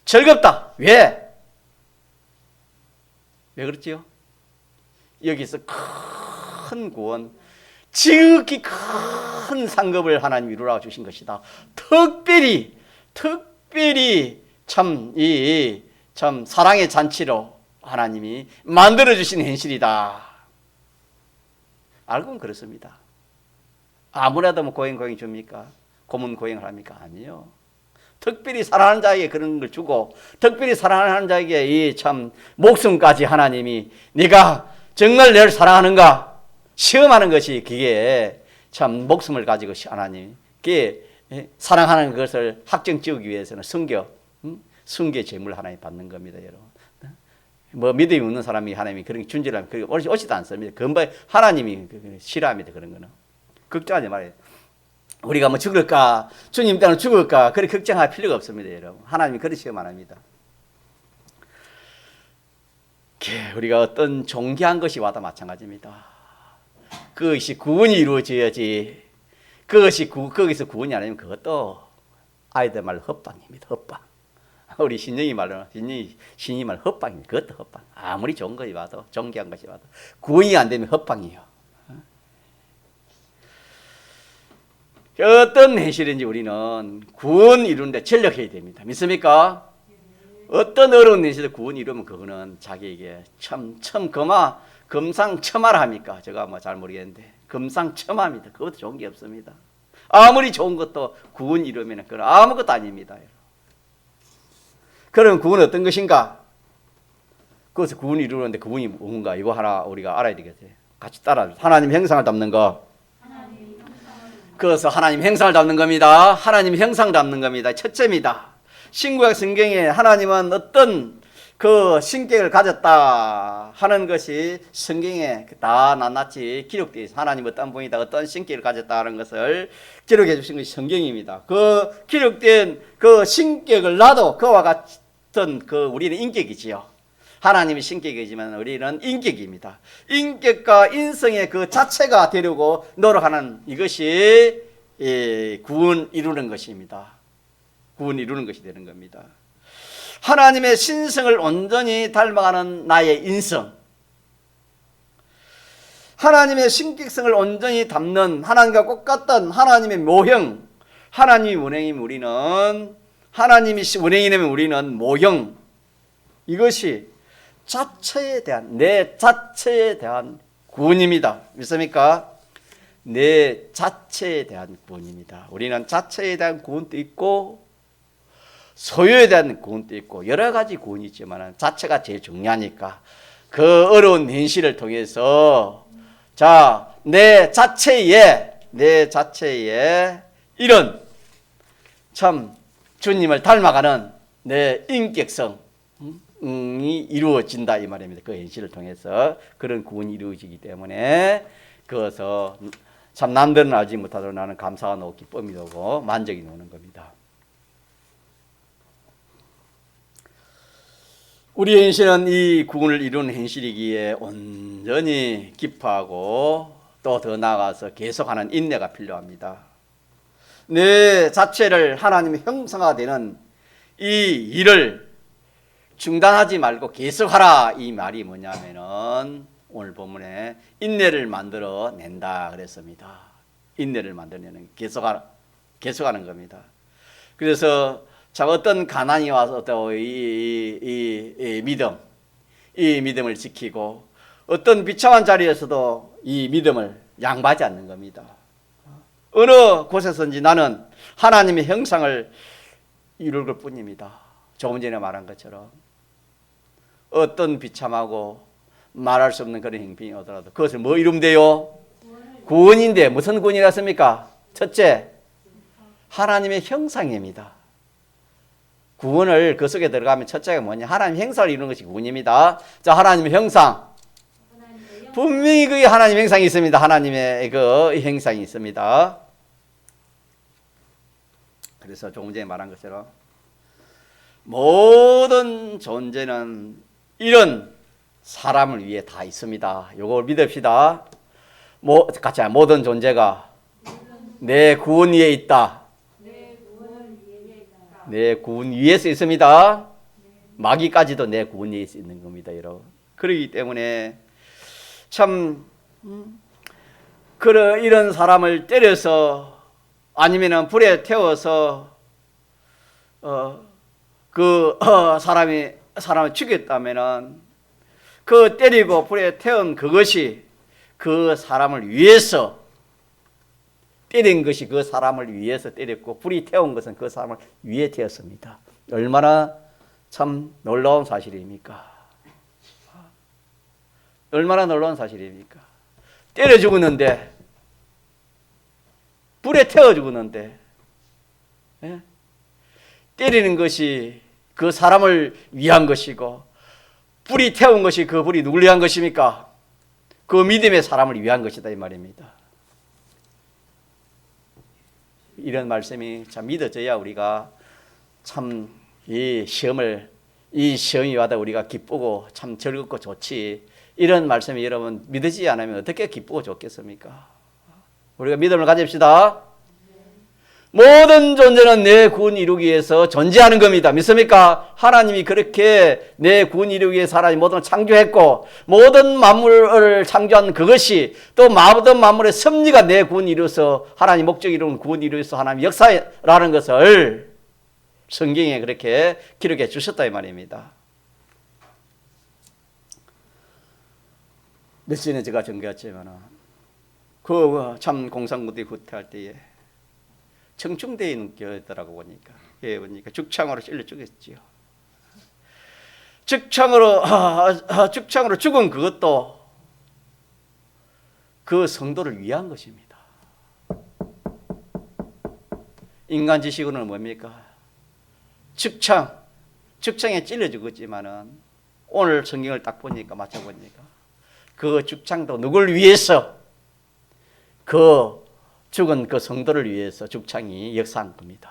즐겁다. 왜 그렇지요? 여기서 큰 구원 지극히 큰 상급을 하나님 이루라 주신 것이다. 특별히 참 사랑의 잔치로 하나님이 만들어 주신 현실이다. 알고는 그렇습니다. 아무래도 뭐 고행 줍니까? 고문 고행을 합니까? 아니요. 특별히 사랑하는 자에게 그런 걸 주고 특별히 사랑하는 자에게 이 참 목숨까지 하나님이 네가 정말 널 사랑하는가? 시험하는 것이 그게 참 목숨을 가지고 하나님 그게 사랑하는 것을 확정 지우기 위해서는 순교 제물 하나님 받는 겁니다, 여러분. 뭐 믿음이 없는 사람이 하나님이 그런 준지라면 그게 옳지도 않습니다. 그건 하나님이 싫어합니다. 그런 거는 걱정하지 말아요. 우리가 뭐 죽을까 주님 때문에 죽을까 그렇게 걱정할 필요가 없습니다, 여러분. 하나님이 그런 시험 안 합니다. 우리가 어떤 존귀한 것이 와도 마찬가지입니다. 그것이 구원이 이루어져야지. 거기서 구원이 아니면 그것도 아이들 말로 헛방입니다. 헛방. 우리 신이 말로 헛방입니다. 그것도 헛방. 아무리 좋은 것이 와도 존귀한 것이 와도 구원이 안 되면 헛방이에요. 어떤 현실인지 우리는 구원 이루는데 전력해야 됩니다. 믿습니까? 어떤 어려운 현실에 구원 이루면 그거는 자기에게 참 금상첨화라 합니까? 제가 뭐 잘 모르겠는데 금상첨화입니다. 그것도 좋은 게 없습니다. 아무리 좋은 것도 구원 이루면 그건 아무것도 아닙니다. 그럼 구원은 어떤 것인가? 그것을 구원 이루는데 구원이 뭔가 이거 하나 우리가 알아야 되겠어요. 같이 따라 하나님 형상을 담는 거. 그래서 하나님 형상을 담는 겁니다. 하나님 형상 담는 겁니다. 첫째입니다. 신구약 성경에 하나님은 어떤 그 신격을 가졌다 하는 것이 성경에 다 낱낱이 기록되어 있습니다. 하나님 어떤 분이다 어떤 신격을 가졌다 하는 것을 기록해 주신 것이 성경입니다. 그 기록된 그 신격을 나도 그와 같은 우리는 인격이지요. 하나님이 신격이지만 우리는 인격입니다. 인격과 인성의 그 자체가 되려고 노력하는 이것이 구원 이루는 것입니다. 구원 이루는 것이 되는 겁니다. 하나님의 신성을 온전히 닮아가는 나의 인성, 하나님의 신격성을 온전히 담는 하나님과 똑같던 하나님의 모형, 하나님이 원형이면 우리는 하나님이 원형이라면 우리는 모형, 이것이 내 자체에 대한 구원입니다. 믿습니까? 내 자체에 대한 구원입니다. 우리는 자체에 대한 구원도 있고 소유에 대한 구원도 있고 여러 가지 구원이 있지만 자체가 제일 중요하니까 그 어려운 현실을 통해서 내 자체에 이런 참 주님을 닮아가는 내 인격성이 이루어진다 이 말입니다. 그 현실을 통해서 그런 구원이 이루어지기 때문에 그것서 참 남들은 알지 못하도록 나는 감사가 나고 기쁨이 나고 만족이 나는 겁니다. 우리 현실은 이 구원을 이루는 현실이기에 온전히 기뻐하고 또 더 나아가서 계속하는 인내가 필요합니다. 내 자체를 하나님의 형상화 되는 이 일을 중단하지 말고 계속하라 이 말이 뭐냐면은 오늘 본문에 인내를 만들어 낸다 그랬습니다. 인내를 만들어내는 계속하는 겁니다. 그래서 참 어떤 가난이 와서 또 이 믿음을 지키고 어떤 비참한 자리에서도 이 믿음을 양보하지 않는 겁니다. 어느 곳에서든지 나는 하나님의 형상을 이룰 것 뿐입니다. 조금 전에 말한 것처럼 어떤 비참하고 말할 수 없는 그런 행편이 오더라도 그것을 뭐 이루면 돼요? 구원인데 무슨 구원이었습니까? 첫째, 하나님의 형상입니다. 구원을 그 속에 들어가면 첫째가 뭐냐? 하나님 형상을 이루는 것이 구원입니다. 자, 하나님의 형상. 분명히 그 하나님의 형상이 있습니다. 하나님의 그 형상이 있습니다. 그래서 조금 전에 말한 것처럼 모든 존재는 이런 사람을 위해 다 있습니다. 요걸 믿읍시다. 같이 모든 존재가 내 구원 위에 있다. 내 구원 위에서 있습니다. 마귀까지도 내 구원 위에 있는 겁니다, 여러분. 그렇기 때문에 참 이런 사람을 때려서 아니면은 불에 태워서 사람을 죽였다면은 그 때리고 불에 태운 그것이 그 사람을 위해서 때린 것이 그 사람을 위해서 때렸고 불이 태운 것은 그 사람을 위해 태웠습니다. 얼마나 참 놀라운 사실입니까? 얼마나 놀라운 사실입니까? 때려 죽었는데, 불에 태워 죽었는데, 예? 때리는 것이 그 사람을 위한 것이고, 불이 태운 것이 그 불이 누굴 위한 것입니까? 그 믿음의 사람을 위한 것이다 이 말입니다. 이런 말씀이 참 믿어져야 우리가 참 이 시험이 와도 우리가 기쁘고 참 즐겁고 좋지. 이런 말씀이 여러분 믿어지지 않으면 어떻게 기쁘고 좋겠습니까? 우리가 믿음을 가집시다. 모든 존재는 내 구원 이루기 위해서 존재하는 겁니다. 믿습니까? 하나님이 그렇게 내 구원 이루기 위해서 하나님 모든 걸 창조했고, 모든 만물을 창조한 그것이 또 모든 만물의 섭리가 내 구원 이루어서 하나님 목적이 이루는 구원 이루어서 하나님 역사라는 것을 성경에 그렇게 기록해 주셨다 이 말입니다. 며칠 전에 제가 전개했지만 그 참 공산군들이 후퇴할 때에 청중대에 있는 교회더라고 보니까 죽창으로 찔러 죽였지요. 죽창으로 죽은 그것도 그 성도를 위한 것입니다. 인간 지식으로는 뭡니까? 죽창에 찔러 죽었지만은 오늘 성경을 딱 보니까 맞춰보니까 그 죽창도 누굴 위해서, 그 죽은 그 성도를 위해서 죽창이 역사한 겁니다.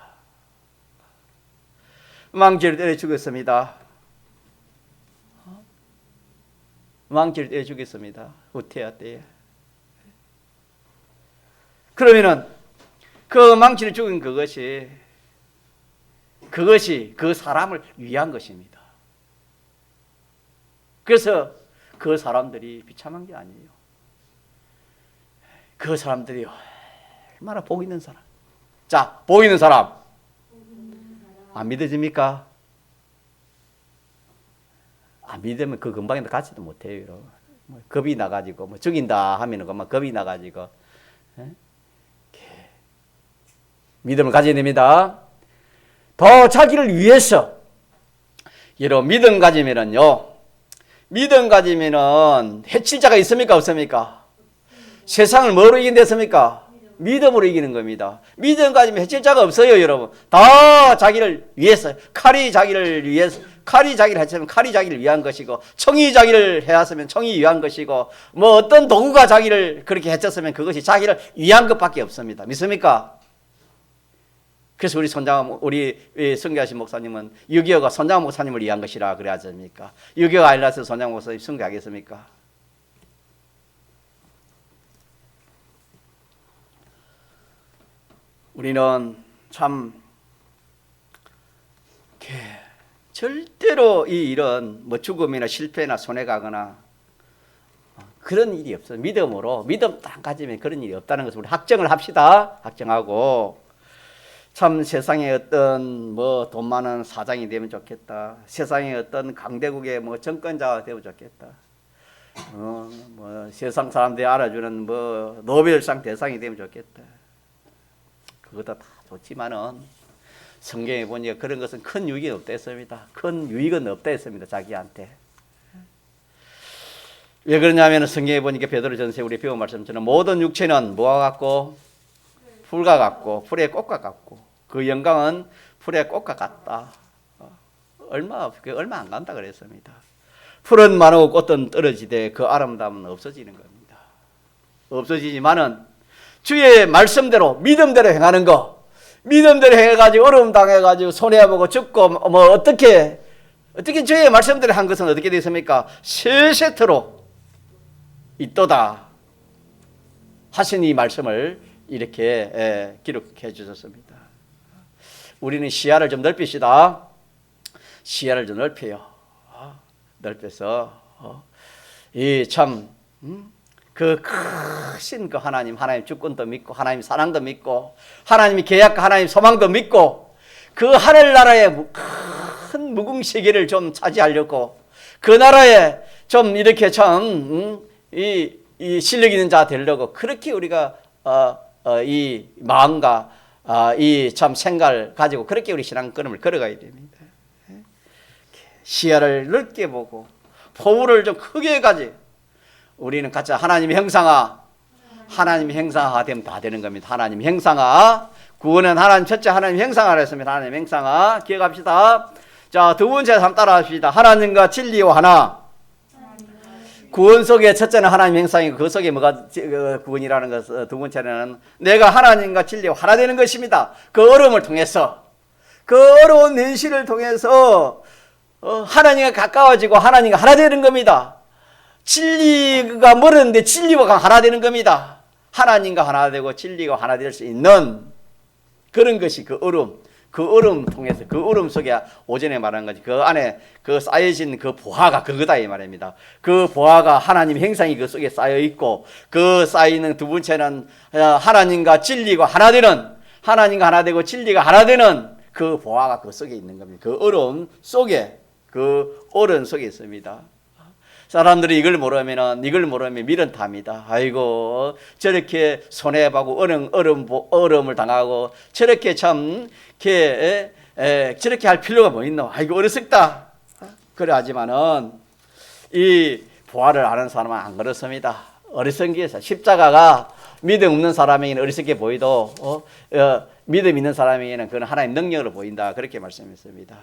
망치를 때려 죽였습니다. 망치를 때려 죽였습니다. 후퇴할 때에. 그러면은 그 망치를 죽인 그것이 그 사람을 위한 것입니다. 그래서 그 사람들이 비참한 게 아니에요. 그 사람들이 얼마나 복 있는 사람. 자, 복 있는 사람. 안 믿어집니까? 안 믿으면 그 근방에 가지도 못해요, 여러분. 겁이 나가지고, 죽인다 하면은 그만 겁이 나가지고. 믿음을 가져야 됩니다. 더 자기를 위해서. 여러분, 믿음 가지면은요, 해칠 자가 있습니까? 없습니까? 세상을 뭐로 이긴댔습니까? 믿음으로 이기는 겁니다. 믿음 가지면 해칠 자가 없어요, 여러분. 다 자기를 위해서, 칼이 자기를 해치면 칼이 자기를 위한 것이고, 총이 자기를 해왔으면 총이 위한 것이고, 뭐 어떤 도구가 자기를 그렇게 해쳤으면 그것이 자기를 위한 것밖에 없습니다. 믿습니까? 그래서 우리 선교하신 목사님은 6.25가 손장호 목사님을 위한 것이라 그래 하지 않습니까? 6.25 아일라스 손장호 목사님 선교하겠습니까? 우리는 참 절대로 이 일은 뭐 죽음이나 실패나 손해가거나 그런 일이 없어요. 믿음 딱 가지면 그런 일이 없다는 것을 우리 확정을 합시다. 확정하고 참 세상에 어떤 뭐 돈 많은 사장이 되면 좋겠다. 세상에 어떤 강대국의 뭐 정권자가 되면 좋겠다. 뭐 세상 사람들이 알아주는 뭐 노벨상 대상이 되면 좋겠다. 그것도 다 좋지만은 성경에 보니까 그런 것은 큰 유익이 없다 했습니다. 큰 유익은 없다 했습니다. 자기한테. 왜 그러냐면 성경에 보니까 베드로전서에 우리 배운 말씀처럼 모든 육체는 뭐와 같고 풀과 같고 풀의 꽃과 같고 그 영광은 풀의 꽃과 같다. 얼마 안 간다 그랬습니다. 풀은 마르고 꽃은 떨어지되 그 아름다움은 없어지는 겁니다. 없어지지만은 주의 말씀대로 믿음대로 행하는 거, 믿음대로 행해가지고 어려움 당해가지고 손해보고 죽고 뭐 어떻게 주의 말씀대로 한 것은 어떻게 됐습니까? 세 세트로 있도다 하신 이 말씀을 이렇게 기록해 주셨습니다. 우리는 시야를 좀 넓히시다. 시야를 좀 넓혀요. 넓혀서 이 참 그 크신 그 하나님 주권도 믿고 하나님 사랑도 믿고 하나님이 계약과 하나님 소망도 믿고 그 하늘나라의 큰 무궁세계를 좀 차지하려고 그 나라에 좀 이렇게 참 이 실력 있는 자 되려고 그렇게 우리가 이 마음과 이 참 생각을 가지고 그렇게 우리 신앙걸음을 걸어가야 됩니다. 시야를 넓게 보고 포부를 좀 크게 가지. 우리는 가짜 하나님의 형상아 하나님 행상화가 되면 다 되는 겁니다. 하나님 행상화. 구원은 하나님 첫째 하나님 행상화를 했습니다. 하나님 행상화. 기억합시다. 자, 두 번째 한번 따라 합시다. 하나님과 진리와 하나. 구원 속에 첫째는 하나님 행상이고 그 속에 뭐가 구원이라는 것. 두 번째는 내가 하나님과 진리와 하나 되는 것입니다. 그 어려움을 통해서, 그 어려운 현실을 통해서 하나님과 가까워지고 하나님과 하나 되는 겁니다. 진리가 멀었는데 진리와 하나 되는 겁니다. 하나님과 하나 되고 진리가 하나 될 수 있는 그런 것이 그 어려움 통해서, 그 어려움 속에 오전에 말한 거지, 그 안에 그 쌓여진 그 보화가 그거다 이 말입니다. 그 보화가 하나님 행상이 그 속에 쌓여 있고, 그 쌓이는 두 번째는 하나님과 진리가 하나 되는, 하나님과 하나 되고 진리가 하나 되는 그 보화가 그 속에 있는 겁니다. 그 어려움 속에, 그 어려움 속에 있습니다. 사람들이 이걸 모르면 미련 탑니다. 아이고, 저렇게 손해보고 어려움을 당하고 저렇게 저렇게 할 필요가 뭐 있노? 아이고, 어리석다. 그래 하지만은 이 보화를 아는 사람은 안 그렇습니다. 어리석은 게 십자가가 믿음 없는 사람에게는 어리석게 보이도 믿음 있는 사람에게는 그건 하나님의 능력으로 보인다. 그렇게 말씀했습니다.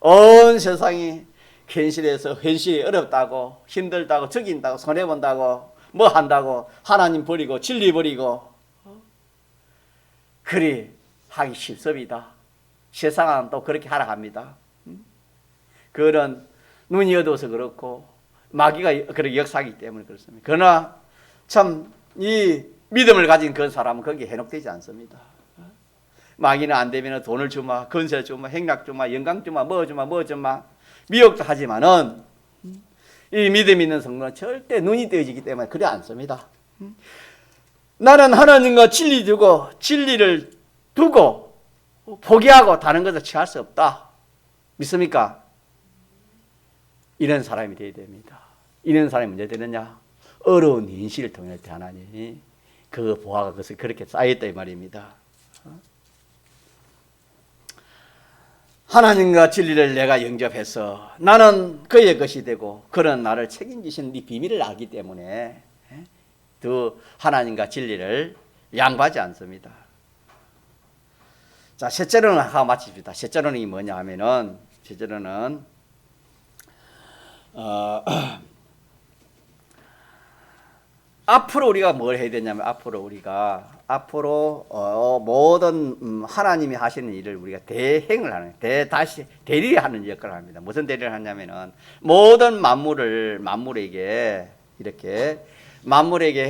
온 세상이 현실이 어렵다고, 힘들다고, 죽인다고, 손해본다고, 뭐 한다고, 하나님 버리고 진리 버리고 그리 하기 싫습니다. 세상은 또 그렇게 하라 합니다. 그런 눈이 어두워서 그렇고 마귀가 그렇게 역사하기 때문에 그렇습니다. 그러나 참 이 믿음을 가진 그 사람은 거기에 현혹되지 않습니다. 마귀는 안 되면 돈을 주마, 건설 주마, 행락 주마, 영광 주마, 뭐 주마 미혹도 하지만은 이 믿음 있는 성도는 절대 눈이 뜨여지기 때문에 그래 않습니다. 나는 하나님과 진리를 두고 포기하고 다른 것을 취할 수 없다. 믿습니까? 이런 사람이 되어야 됩니다. 이런 사람이 문제 되느냐? 어려운 현실을 통해 하나님이 그 보화가 그렇게 쌓였다 이 말입니다. 하나님과 진리를 내가 영접해서 나는 그의 것이 되고 그런 나를 책임지시는 이 비밀을 알기 때문에 더 하나님과 진리를 양보하지 않습니다. 자, 셋째로는 하고 마칩시다. 셋째로는 뭐냐 하면은, 셋째로는 앞으로 우리가 뭘 해야 되냐면, 앞으로 모든 하나님이 하시는 일을 우리가 대행을 하는, 대리하는 역할을 합니다. 무슨 대리를 하냐면은 모든 만물에게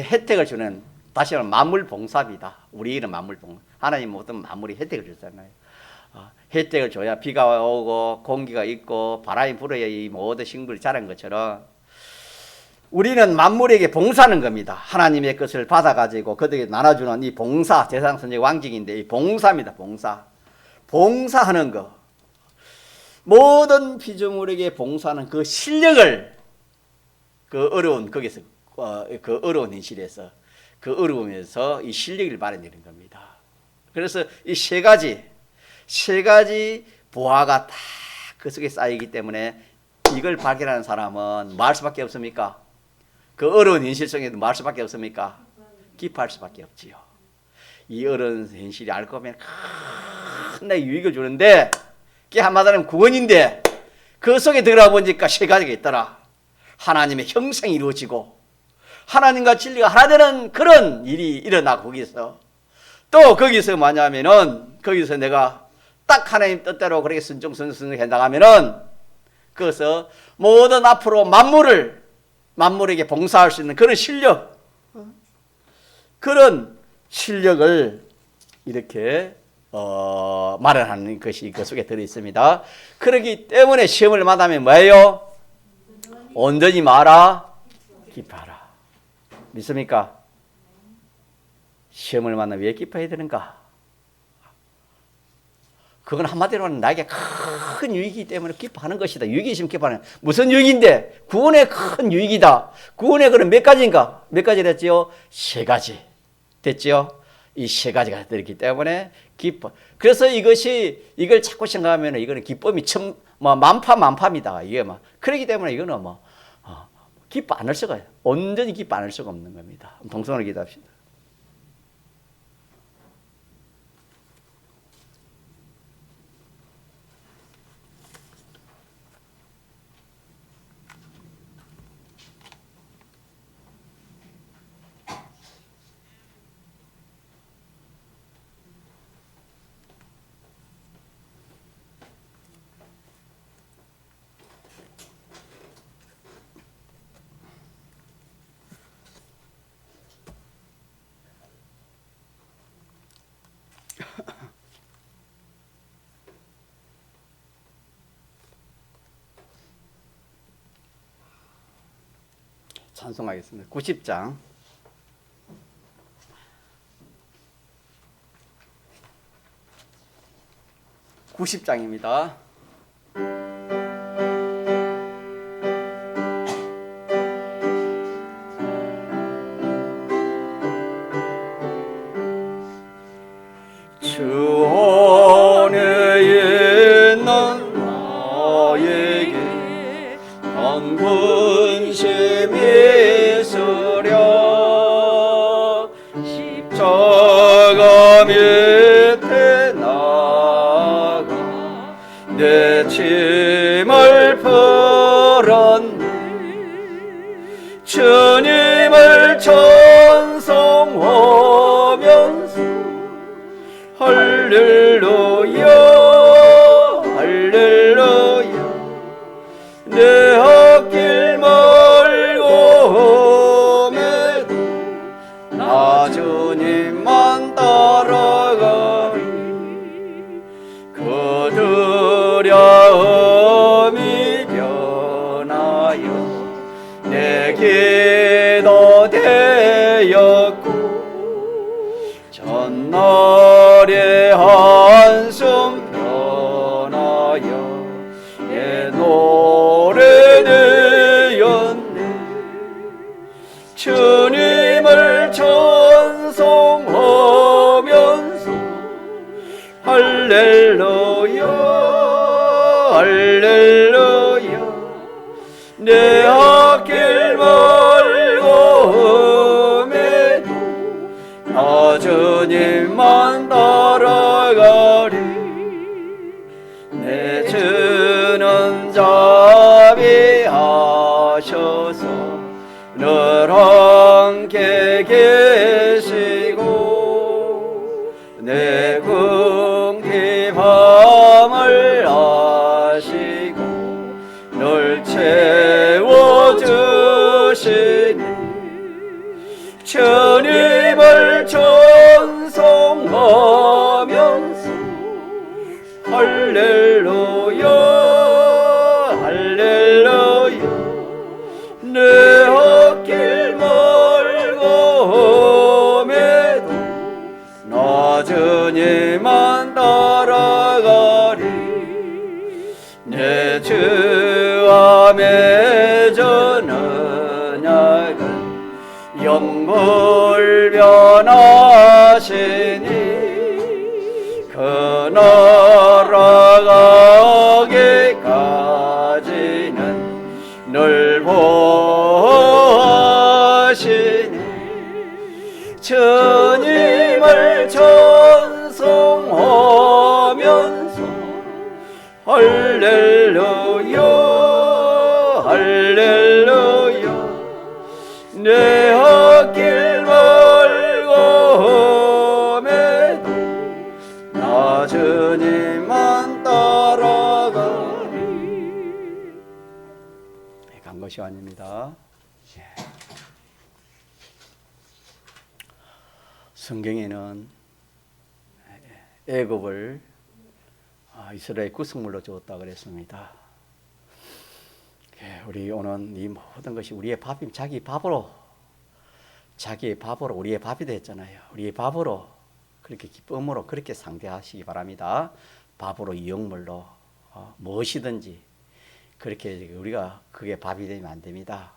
혜택을 주는, 다시 말하면 만물 봉사입니다. 우리는 만물 봉사. 하나님 모든 만물이 혜택을 주잖아요. 혜택을 줘야 비가 오고 공기가 있고 바람이 불어야 이 모든 식물이 자란 것처럼 우리는 만물에게 봉사하는 겁니다. 하나님의 것을 받아가지고 그들에게 나눠주는 이 봉사, 제사장선지 왕직인데 이 봉사입니다. 봉사하는 거. 모든 피조물에게 봉사하는 그 실력을 그 어려운 현실에서, 그 어려움에서 이 실력을 발휘내는 겁니다. 그래서 이 세 가지 보화가 다 그 속에 쌓이기 때문에 이걸 발견하는 사람은 뭐 할 수밖에 없습니까? 그 어려운 현실 속에도 뭐 할 수밖에 없습니까? 기뻐할 수밖에 없지요. 이 어려운 현실이 알고 보면 큰 내 유익을 주는데, 그게 한마디로 구원인데 그 속에 들어가 보니까 세 가지가 있더라. 하나님의 형상이 이루어지고 하나님과 진리가 하나 되는 그런 일이 일어나고, 거기서 또 거기서 뭐냐면은, 거기서 내가 딱 하나님 뜻대로 그렇게 순종순승 해나가면은 그래서 모든 앞으로 만물에게 봉사할 수 있는 그런 실력을 이렇게 마련하는 것이 그 속에 들어 있습니다. 그렇기 때문에 시험을 만나면 뭐예요? 온전히 말아 기뻐하라. 믿습니까? 시험을 만나면 왜 기뻐해야 되는가? 그건 한마디로는 나에게 큰 유익이기 때문에 기뻐하는 것이다. 유익이 있으면 기뻐하는. 무슨 유익인데? 구원의 큰 유익이다. 구원의 그런 몇 가지인가? 몇 가지 됐지요? 세 가지 됐지요? 이 세 가지가 들었기 때문에 기뻐. 그래서 이걸 자꾸 생각하면 이거는 기쁨이 만파입니다. 이게 그렇기 때문에 이거는 기뻐 안 할 수가 온전히 기뻐 안 할 수가 없는 겁니다. 동성으로 기도합시다. 찬송하겠습니다. 90장 90장입니다. 주 안에 있는 나에게 강군심이 있으랴 십자가 밑에 나가 내 짐을 풀었네 주님을 찬송하면서 할렐루야 할렐루야 내 앞길 멀고 험해도 나 주님만 따라가리 그 두려움이 변하여 내게 더 되었고 전날의 한숨 변하여 내 노래 되었네 주님을 찬송하면서 할렐루야 할렐루야 내 앞길 멀고 험해도 나 주님만 따라가리 내 주는 자비하셔서 늘 함께 계시고 내 궁핍함을 아시고 늘 채워주시니 주님을 찬송하면서 할렐루야 할렐루야 내 앞길 멀고 험해도 나 주님만 따라가리 내 주와 맺은 언약은 영불 변하시니 그 나라 가기까지는 늘 보시니 주님을 찬송하면서 할렐루야 할렐루야 내 앞길 멀고 험해도 나 주님만 따라가리. 간 것이 아닙니다. 성경에는 애굽을 이스라엘 구성물로 주었다 그랬습니다. 우리 오는 이 모든 것이 우리의 밥이 자기의 밥으로 우리의 밥이 됐잖아요. 우리의 밥으로 그렇게 기쁨으로 그렇게 상대하시기 바랍니다. 밥으로 이용물로 무엇이든지 그렇게 우리가 그게 밥이 되면 안 됩니다.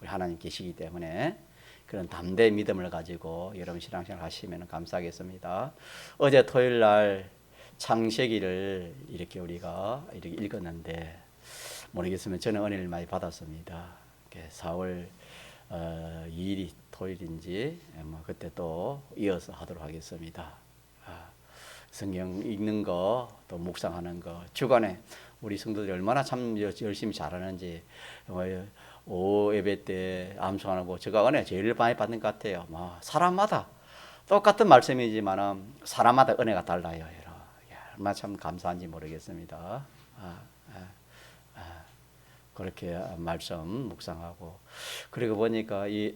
우리 하나님 계시기 때문에 그런 담대의 믿음을 가지고 여러분 신앙생활 하시면 감사하겠습니다. 어제 토요일 날 창세기를 이렇게 우리가 이렇게 읽었는데 모르겠으면 저는 은혜를 많이 받았습니다. 이렇게 4월 2일이 토요일인지 뭐 그때 또 이어서 하도록 하겠습니다. 성경 읽는 거, 또 묵상하는 거, 주간에 우리 성도들이 얼마나 참 열심히 잘하는지 오후 예배 때 암송하고 제가 은혜 제일 많이 받는 것 같아요. 뭐 사람마다 똑같은 말씀이지만 사람마다 은혜가 달라요. 얼마나 참 감사한지 모르겠습니다. 그렇게 말씀 묵상하고, 그리고 보니까 이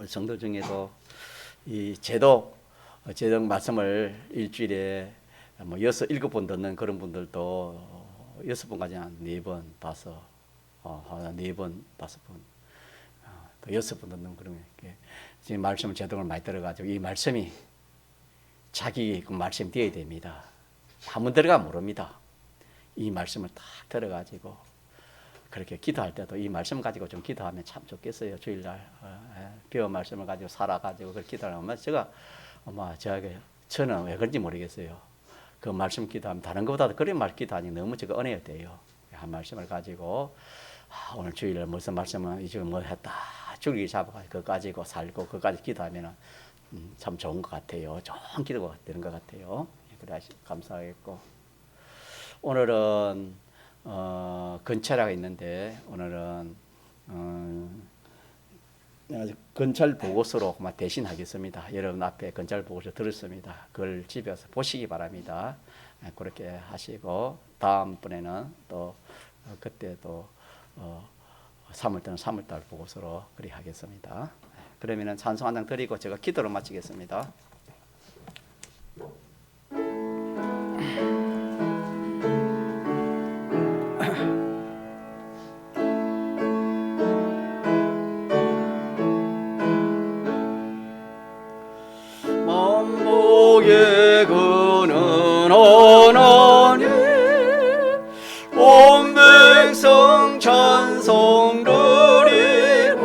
성도 중에도 이 제독 말씀을 일주일에 뭐 6, 7번 듣는 그런 분들도 6번까지 한 4번, 4번, 5번, 또 6번 듣는 그런 게 지금 말씀을 제독을 많이 들어가지고 이 말씀이 자기 그 말씀 되어야 됩니다. 한번 들어가 모릅니다. 이 말씀을 딱 들어가지고 그렇게 기도할 때도 이 말씀 가지고 좀 기도하면 참 좋겠어요. 주일날 배운 말씀을 가지고 살아가지고 그렇게 기도하면 제가 아마 저는 왜 그런지 모르겠어요. 그 말씀 기도하면 다른 것보다도 그런 말 기도하니 너무 제가 은혜가 돼요. 한 말씀을 가지고 오늘 주일날 무슨 말씀은 이제 뭐 했다 줄기 잡아가지고 그거 가지고 살고 그거까지 기도하면 참 좋은 것 같아요. 좋은 기도가 되는 것 같아요. 그래 감사하겠고, 오늘은 건철화가 있는데 오늘은 건철 보고서로 대신하겠습니다. 여러분 앞에 건철 보고서 들었습니다. 그걸 집에 와서 보시기 바랍니다. 그렇게 하시고 다음번에는 또 그때 또 3월달은 3월달 보고서로 그렇게 하겠습니다. 그러면은 찬송 한 장 드리고 제가 기도로 마치겠습니다. 만복의 그는 하나님 온 백성 찬송 드리고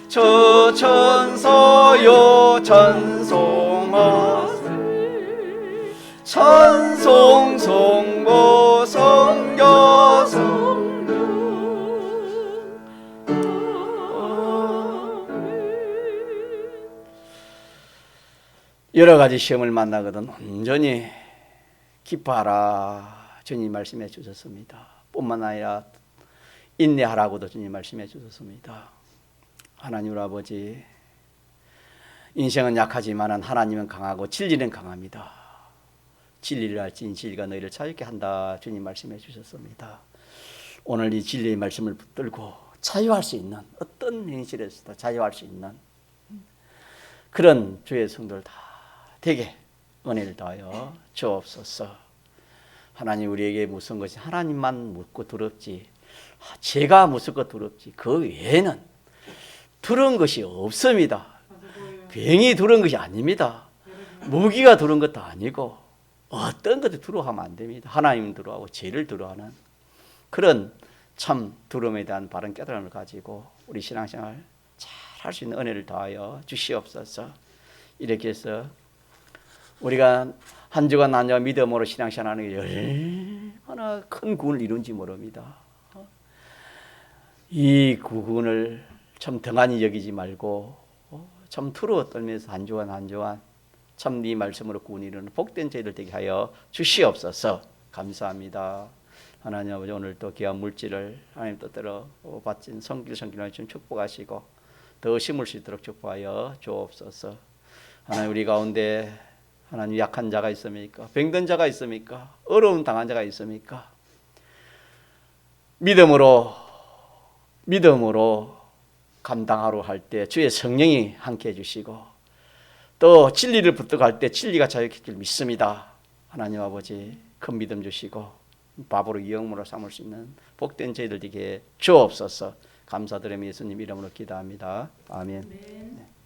저 천사여 찬송하세 찬송 성모 성교성 여러 가지 시험을 만나거든 온전히 기뻐하라 주님 말씀해 주셨습니다. 뿐만 아니라 인내하라고도 주님 말씀해 주셨습니다. 하나님 우리 아버지, 인생은 약하지만 하나님은 강하고 진리는 강합니다. 진리를 알지니 진리가 너희를 자유케 한다 주님 말씀해 주셨습니다. 오늘 이 진리의 말씀을 붙들고 자유할 수 있는, 어떤 현실에서도 자유할 수 있는 그런 주의 성도들 다 되게 은혜를 더하여 주옵소서. 하나님 우리에게 무슨 것이 하나님만 묻고 두렵지 제가 무섭고 두렵지 그 외에는 두려운 것이 없습니다. 병이 두려운 것이 아닙니다. 무기가 두려운 것도 아니고 어떤 것도 두려워하면 안 됩니다. 하나님을 두려워하고 죄를 두려워하는 그런 참 두려움에 대한 바른 깨달음을 가지고 우리 신앙생활 잘 할 수 있는 은혜를 더하여 주시옵소서. 이렇게 해서 우리가 한 주간 나누어 믿음으로 신앙생활하는 게 얼마나 큰 구원을 이룬지 모릅니다. 이 구원을 참 등한히 여기지 말고 참 두려워 떨면서 한 주간 한 주간 참 네 말씀으로 구원을 이루는 복된 저희들 되게 하여 주시옵소서. 감사합니다. 하나님 아버지, 오늘 또 귀한 물질을 하나님 뜻대로 바친 성길을 좀 축복하시고 더 심을 수 있도록 축복하여 주옵소서. 하나님 우리 가운데 하나님 약한 자가 있습니까? 병든 자가 있습니까? 어려움 당한 자가 있습니까? 믿음으로 감당하러 할 때 주의 성령이 함께 해주시고 또 진리를 붙들어갈 때 진리가 자유케 줄 믿습니다. 하나님 아버지 큰 믿음 주시고 바보로 영으로 삼을 수 있는 복된 저희들 되게 주옵소서. 감사드리며 예수님 이름으로 기도합니다. 아멘.